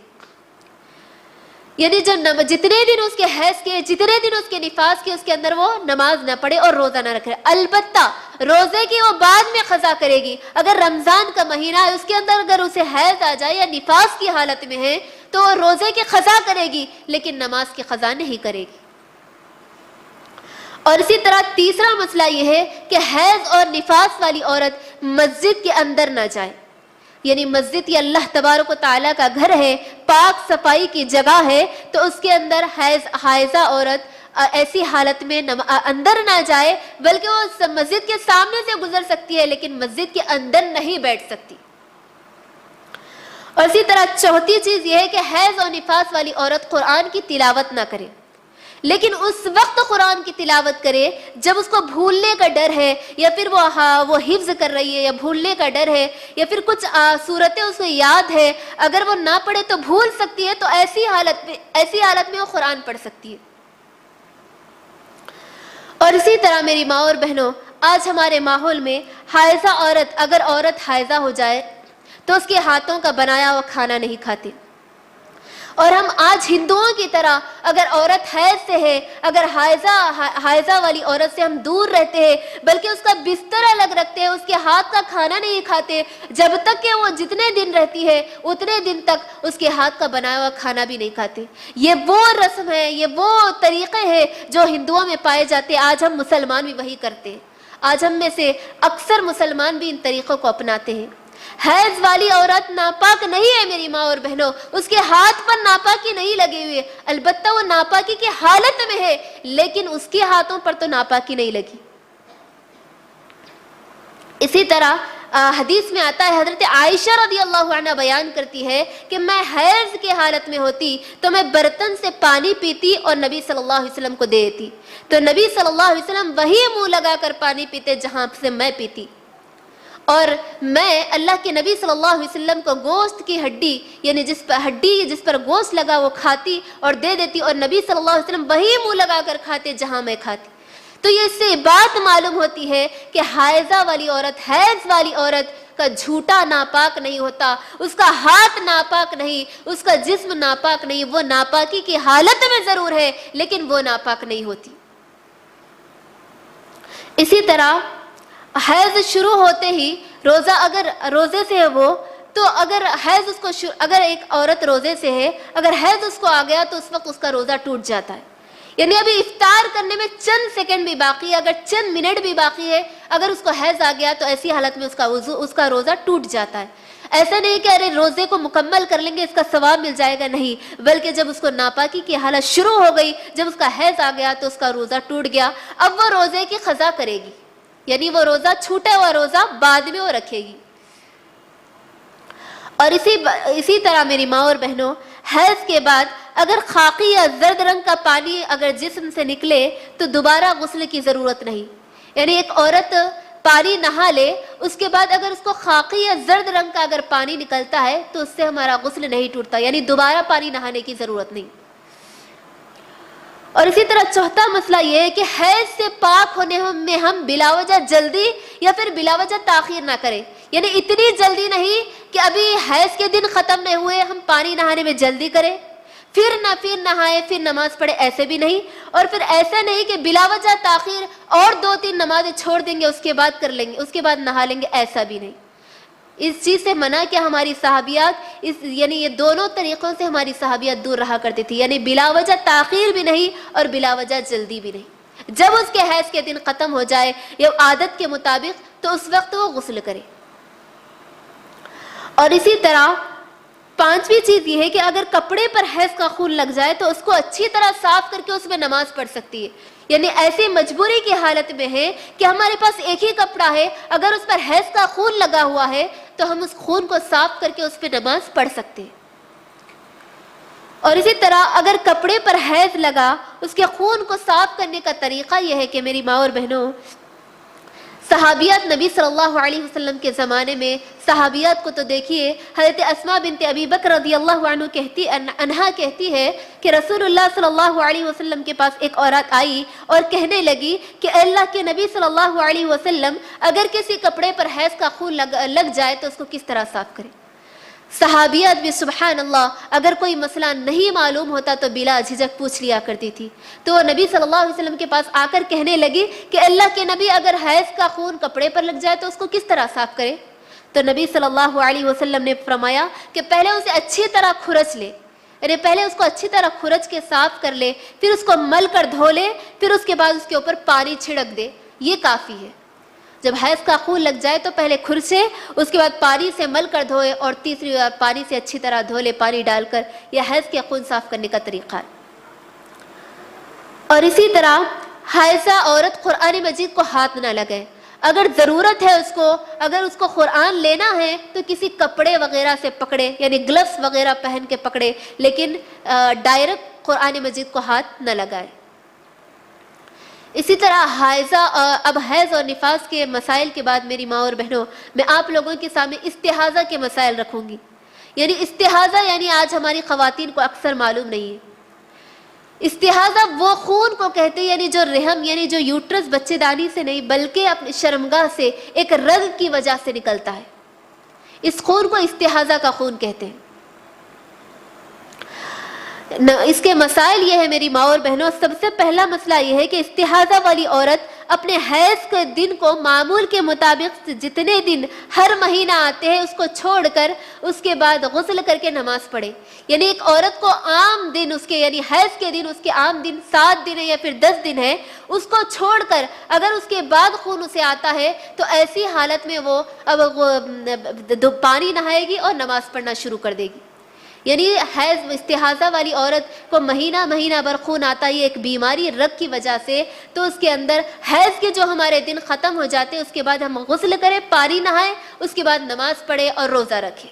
یعنی جتنے دن اس کے حیض کے، جتنے دن اس کے نفاس کے، اس کے اندر وہ نماز نہ پڑھے اور روزہ نہ رکھے۔ البتہ روزے کی وہ بعد میں قضا کرے گی۔ اگر رمضان کا مہینہ ہے اس کے اندر اگر اسے حیض آ جائے یا نفاس کی حالت میں ہے تو وہ روزے کی قضا کرے گی لیکن نماز کی قضا نہیں کرے گی۔ اور اسی طرح تیسرا مسئلہ یہ ہے کہ حیض اور نفاس والی عورت مسجد کے اندر نہ جائے، یعنی مسجد یہ اللہ تبارک و تعالیٰ کا گھر ہے، پاک صفائی کی جگہ ہے، تو اس کے اندر حائضہ عورت ایسی حالت میں اندر نہ جائے، بلکہ وہ مسجد کے سامنے سے گزر سکتی ہے لیکن مسجد کے اندر نہیں بیٹھ سکتی۔ اور اسی طرح چوتھی چیز یہ ہے کہ حیض اور نفاس والی عورت قرآن کی تلاوت نہ کرے، لیکن اس وقت قرآن کی تلاوت کرے جب اس کو بھولنے کا ڈر ہے، یا پھر وہ حفظ کر رہی ہے یا بھولنے کا ڈر ہے، یا پھر کچھ صورتیں اس کو یاد ہے، اگر وہ نہ پڑھے تو بھول سکتی ہے، تو ایسی حالت میں وہ قرآن پڑھ سکتی ہے۔ اور اسی طرح میری ماں اور بہنوں، آج ہمارے ماحول میں حائضہ عورت، اگر عورت حائضہ ہو جائے تو اس کے ہاتھوں کا بنایا ہوا کھانا نہیں کھاتے، اور ہم آج ہندوؤں کی طرح اگر عورت حیض سے ہے، اگر حائضہ والی عورت سے ہم دور رہتے ہیں، بلکہ اس کا بستر الگ رکھتے ہیں، اس کے ہاتھ کا کھانا نہیں کھاتے، جب تک کہ وہ جتنے دن رہتی ہے اتنے دن تک اس کے ہاتھ کا بنایا ہوا کھانا بھی نہیں کھاتے۔ یہ وہ رسم ہے، یہ وہ طریقے ہیں جو ہندوؤں میں پائے جاتے ہیں، آج ہم مسلمان بھی وہی کرتے ہیں۔ آج ہم میں سے اکثر مسلمان بھی ان طریقوں کو اپناتے ہیں۔ حیض والی عورت ناپاک نہیں ہے میری ماں اور بہنوں، اس کے ہاتھ پر ناپاکی نہیں لگی ہوئی ہے، البتہ وہ ناپاکی کی حالت میں ہے لیکن اس کے ہاتھوں پر تو ناپاکی نہیں لگی۔ اسی طرح حدیث میں آتا ہے، حضرت عائشہ رضی اللہ عنہ بیان کرتی ہے کہ میں حیض کے حالت میں ہوتی تو میں برتن سے پانی پیتی اور نبی صلی اللہ علیہ وسلم کو دے دیتی، تو نبی صلی اللہ علیہ وسلم وہی منہ لگا کر پانی پیتے جہاں سے میں پیتی، اور میں اللہ کے نبی صلی اللہ علیہ وسلم کو گوشت کی ہڈی، یعنی جس پر گوشت لگا وہ کھاتی اور دے دیتی، اور نبی صلی اللہ علیہ وسلم وہی منہ لگا کر کھاتے جہاں میں کھاتی۔ تو یہ اس سے بات معلوم ہوتی ہے کہ حائضہ والی عورت، حیض والی عورت کا جھوٹا ناپاک نہیں ہوتا، اس کا ہاتھ ناپاک نہیں، اس کا جسم ناپاک نہیں، وہ ناپاکی کی حالت میں ضرور ہے لیکن وہ ناپاک نہیں ہوتی۔ اسی طرح حیض شروع ہوتے ہی روزہ، اگر روزے سے ہے وہ، تو اگر حیض اس کو اگر ایک عورت روزے سے ہے، اگر حیض اس کو آ گیا تو اس وقت اس کا روزہ ٹوٹ جاتا ہے، یعنی ابھی افطار کرنے میں چند سیکنڈ بھی باقی ہے، اگر چند منٹ بھی باقی ہے، اگر اس کو حیض آ گیا تو ایسی حالت میں اس کا روزہ ٹوٹ جاتا ہے۔ ایسا نہیں کہ ارے روزے کو مکمل کر لیں گے اس کا ثواب مل جائے گا، نہیں، بلکہ جب اس کو ناپاکی کی حالت شروع ہو گئی، جب اس کا حیض آ گیا تو اس کا روزہ ٹوٹ گیا، اب وہ روزے کی قضا کرے گی، یعنی وہ روزہ چھوٹا ہوا روزہ بعد میں وہ رکھے گی۔ اور اسی طرح میری ماں اور بہنوں، حیض کے بعد اگر خاکی یا زرد رنگ کا پانی اگر جسم سے نکلے تو دوبارہ غسل کی ضرورت نہیں. یعنی ایک عورت پانی نہا لے، اس کے بعد اگر اس کو خاکی یا زرد رنگ کا اگر پانی نکلتا ہے تو اس سے ہمارا غسل نہیں ٹوٹتا، یعنی دوبارہ پانی نہانے کی ضرورت نہیں. اور اسی طرح چوتھا مسئلہ یہ ہے کہ حیض سے پاک ہونے میں ہم بلا وجہ جلدی یا پھر بلا وجہ تاخیر نہ کریں. یعنی اتنی جلدی نہیں کہ ابھی حیض کے دن ختم نہیں ہوئے ہم پانی نہانے میں جلدی کریں، پھر نہائے پھر نماز پڑھے، ایسے بھی نہیں. اور پھر ایسا نہیں کہ بلا وجہ تاخیر اور 2-3 نمازیں چھوڑ دیں گے، اس کے بعد کر لیں گے، اس کے بعد نہا لیں گے، ایسا بھی نہیں. اس چیز سے منع کہ ہماری صحابیات یعنی یہ دونوں طریقوں سے ہماری صحابیات دور رہا کرتی تھی. یعنی بلا وجہ تاخیر بھی نہیں اور بلا وجہ جلدی بھی نہیں. جب اس کے حیض کے دن ختم ہو جائے یا عادت کے مطابق تو اس وقت وہ غسل کرے. اور اسی طرح 5ویں چیز یہ ہے کہ اگر کپڑے پر حیض کا خون لگ جائے تو اس کو اچھی طرح صاف کر کے اس میں نماز پڑھ سکتی ہے. یعنی ایسی مجبوری کی حالت میں ہے کہ ہمارے پاس ایک ہی کپڑا ہے، اگر اس پر حیض کا خون لگا ہوا ہے تو ہم اس خون کو صاف کر کے اس پہ نماز پڑھ سکتے ہیں. اور اسی طرح اگر کپڑے پر حیض لگا، اس کے خون کو صاف کرنے کا طریقہ یہ ہے کہ میری ماں اور بہنوں، صحابیات نبی صلی اللہ علیہ وسلم کے زمانے میں صحابیات کو تو دیکھیے، حضرت اسماء بنت ابی بکر رضی اللہ عنہا کہتی ہے کہ رسول اللہ صلی اللہ علیہ وسلم کے پاس ایک عورت آئی اور کہنے لگی کہ اللہ کے نبی صلی اللہ علیہ وسلم اگر کسی کپڑے پر حیض کا خون لگ جائے تو اس کو کس طرح صاف کرے. صحابیات بھی سبحان اللہ اگر کوئی مسئلہ نہیں معلوم ہوتا تو بلا جھجک پوچھ لیا کرتی تھی. تو وہ نبی صلی اللہ علیہ وسلم کے پاس آ کر کہنے لگی کہ اللہ کے نبی اگر حیض کا خون کپڑے پر لگ جائے تو اس کو کس طرح صاف کرے. تو نبی صلی اللہ علیہ وسلم نے فرمایا کہ پہلے اسے اچھی طرح کھرچ لے، یعنی پہلے اس کو اچھی طرح کھرچ کے صاف کر لے، پھر اس کو مل کر دھو لے، پھر اس کے بعد اس کے اوپر پانی چھڑک دے، یہ کافی ہے. جب حیض کا خون لگ جائے تو پہلے کھرچے، اس کے بعد پانی سے مل کر دھوئے اور تیسری بار پانی سے اچھی طرح دھو لے پانی ڈال کر. یہ حیض کے خون صاف کرنے کا طریقہ ہے. اور اسی طرح حائضہ عورت قرآن مجید کو ہاتھ نہ لگائے. اگر ضرورت ہے اگر اس کو قرآن لینا ہے تو کسی کپڑے وغیرہ سے پکڑے، یعنی گلفز وغیرہ پہن کے پکڑے، لیکن ڈائریکٹ قرآن مجید کو ہاتھ نہ لگائے. اسی طرح اب حیض اور نفاس کے مسائل کے بعد میری ماں اور بہنوں، میں آپ لوگوں کے سامنے استحاضہ کے مسائل رکھوں گی. یعنی استحاضہ یعنی آج ہماری خواتین کو اکثر معلوم نہیں ہے. استحاضہ وہ خون کو کہتے ہیں، یعنی جو رحم یعنی جو یوٹرس بچے دانی سے نہیں بلکہ اپنی شرمگاہ سے ایک رگ کی وجہ سے نکلتا ہے. اس خون کو استحاضہ کا خون کہتے ہیں. اس کے مسائل یہ ہے میری ماں اور بہنوں. سب سے پہلا مسئلہ یہ ہے کہ استحاضہ والی عورت اپنے حیض کے دن کو معمول کے مطابق جتنے دن ہر مہینہ آتے ہیں اس کو چھوڑ کر اس کے بعد غسل کر کے نماز پڑھے. یعنی ایک عورت کو عام دن اس کے یعنی حیض کے دن اس کے عام دن 7 دن ہے یا پھر 10 دن ہے، اس کو چھوڑ کر اگر اس کے بعد خون اسے آتا ہے تو ایسی حالت میں وہ اب پانی نہائے گی اور نماز پڑھنا شروع کر دے گی. یعنی حیض استحاضہ والی عورت کو مہینہ بھر خون آتا ہے ایک بیماری رگ کی وجہ سے، تو اس کے اندر حیض کے جو ہمارے دن ختم ہو جاتے ہیں اس کے بعد ہم غسل کریں، پانی نہائیں، اس کے بعد نماز پڑھیں اور روزہ رکھیں.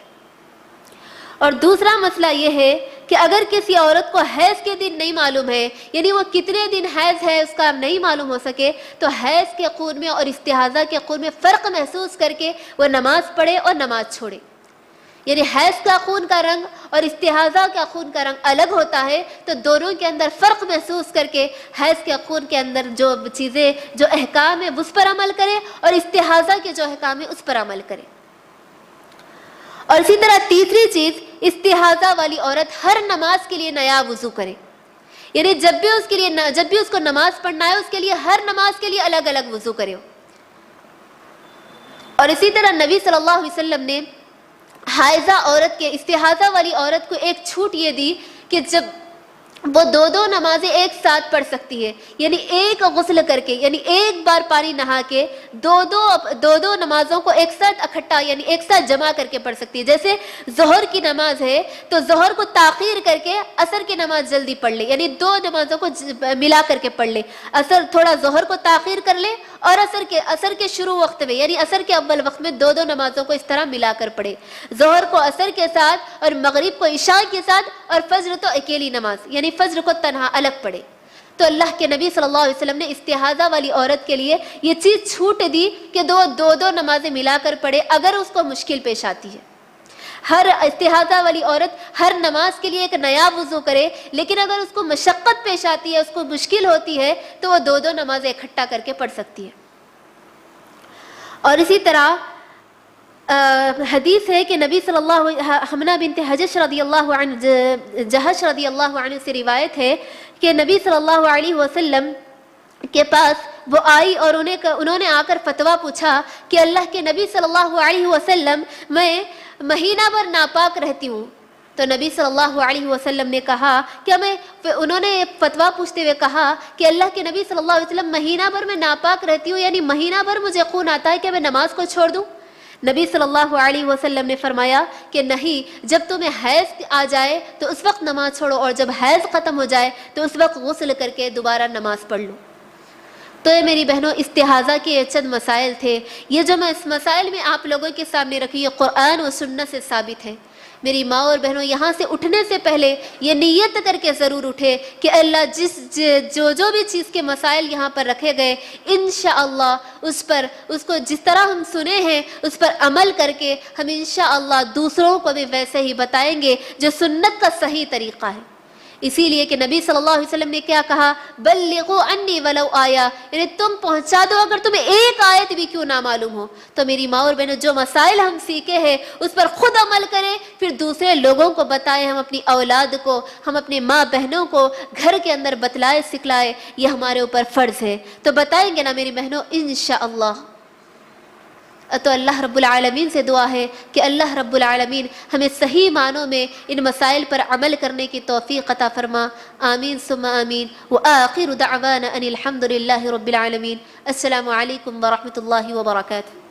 اور دوسرا مسئلہ یہ ہے کہ اگر کسی عورت کو حیض کے دن نہیں معلوم ہے، یعنی وہ کتنے دن حیض ہے اس کا نہیں معلوم ہو سکے، تو حیض کے خون میں اور استحاضہ کے خون میں فرق محسوس کر کے وہ نماز پڑھے اور نماز چھوڑے. یعنی حیض کا خون کا رنگ اور استحاضہ کا خون کا رنگ الگ ہوتا ہے، تو دونوں کے اندر فرق محسوس کر کے حیض کے خون کے اندر جو چیزیں جو احکام ہے اس پر عمل کرے اور استحاضہ کے جو احکام ہے اس پر عمل کرے. اور اسی طرح تیسری چیز، استحاضہ والی عورت ہر نماز کے لیے نیا وضو کرے. یعنی جب بھی اس کو نماز پڑھنا ہے اس کے لیے ہر نماز کے لیے الگ الگ وضو کرے. اور اسی طرح نبی صلی اللہ علیہ وسلم نے حائضہ عورت کے استحاضہ والی عورت کو ایک چھوٹ یہ دی کہ جب وہ دو نمازیں ایک ساتھ پڑھ سکتی ہے، یعنی ایک غسل کر کے یعنی ایک بار پانی نہا کے دو نمازوں کو ایک ساتھ اکٹھا یعنی ایک ساتھ جمع کر کے پڑھ سکتی ہے. جیسے ظہر کی نماز ہے تو ظہر کو تاخیر کر کے عصر کی نماز جلدی پڑھ لے، یعنی 2 نمازوں کو ملا کر کے پڑھ لے. عصر تھوڑا ظہر کو تاخیر کر لے اور عصر کے شروع وقت میں یعنی عصر کے اول وقت میں 2 نمازوں کو اس طرح ملا کر پڑھے، ظہر کو عصر کے ساتھ اور مغرب کو عشاء کے ساتھ، اور فجر تو اکیلی نماز یعنی فجر کو تنہا الگ پڑھے۔ تو اللہ کے نبی صلی اللہ علیہ وسلم نے استحاضہ والی عورت کے لیے یہ چیز چھوٹ دی کہ دو نمازیں ملا کر پڑھے اگر اس کو مشکل پیش آتی ہے۔ ہر استحاضہ والی عورت ہر نماز کے لیے ایک نیا وضو کرے، لیکن اگر اس کو مشقت پیش آتی ہے، اس کو مشکل ہوتی ہے، تو وہ 2 نمازیں اکٹھا کر کے پڑھ سکتی ہے۔ اور اسی طرح حدیث ہے کہ نبی صلی اللہ حمنہ بنت جحش رضی اللہ عنہ سے روایت ہے کہ نبی صلی اللہ علیہ وسلم کے پاس وہ آئی اور انہوں نے آ کر فتویٰ پوچھا کہ اللہ کے نبی صلی اللہ علیہ وسلم میں مہینہ بھر ناپاک رہتی ہوں۔ تو نبی صلی اللہ علیہ وسلم نے کہا کہ انہوں نے فتویٰ پوچھتے ہوئے کہا کہ اللہ کے نبی صلی اللہ علیہ وسلم مہینہ بھر میں ناپاک رہتی ہوں یعنی مہینہ بھر مجھے خون آتا ہے کہ میں نماز کو چھوڑ دوں؟ نبی صلی اللہ علیہ وسلم نے فرمایا کہ نہیں، جب تمہیں حیض آ جائے تو اس وقت نماز چھوڑو، اور جب حیض ختم ہو جائے تو اس وقت غسل کر کے دوبارہ نماز پڑھ لو۔ تو یہ میری بہنوں استحاضہ کے چند مسائل تھے، یہ جو میں اس مسائل میں آپ لوگوں کے سامنے رکھی یہ قرآن و سنت سے ثابت ہے۔ میری ماں اور بہنوں یہاں سے اٹھنے سے پہلے یہ نیت کر کے ضرور اٹھے کہ اللہ جو بھی چیز کے مسائل یہاں پر رکھے گئے انشاءاللہ اس کو جس طرح ہم سنے ہیں اس پر عمل کر کے ہم انشاءاللہ دوسروں کو بھی ویسے ہی بتائیں گے جو سنت کا صحیح طریقہ ہے۔ اسی لیے کہ نبی صلی اللہ علیہ وسلم نے کیا کہا، بلغوا انی ولو آیا، یعنی تم پہنچا دو اگر تمہیں ایک آیت بھی کیوں نہ معلوم ہو۔ تو میری ماں اور بہنوں جو مسائل ہم سیکھے ہیں اس پر خود عمل کریں، پھر دوسرے لوگوں کو بتائیں، ہم اپنی اولاد کو، ہم اپنے ماں بہنوں کو گھر کے اندر بتلائے سکھلائے، یہ ہمارے اوپر فرض ہے۔ تو بتائیں گے نا میری بہنوں انشاءاللہ۔ تو اللہ رب العالمین سے دعا ہے کہ اللہ رب العالمین ہمیں صحیح معنوں میں ان مسائل پر عمل کرنے کی توفیق عطا فرما، آمین ثم آمین۔ وآخر دعوانا ان الحمد للہ رب العالمین۔ السلام علیکم ورحمۃ اللہ وبرکاتہ۔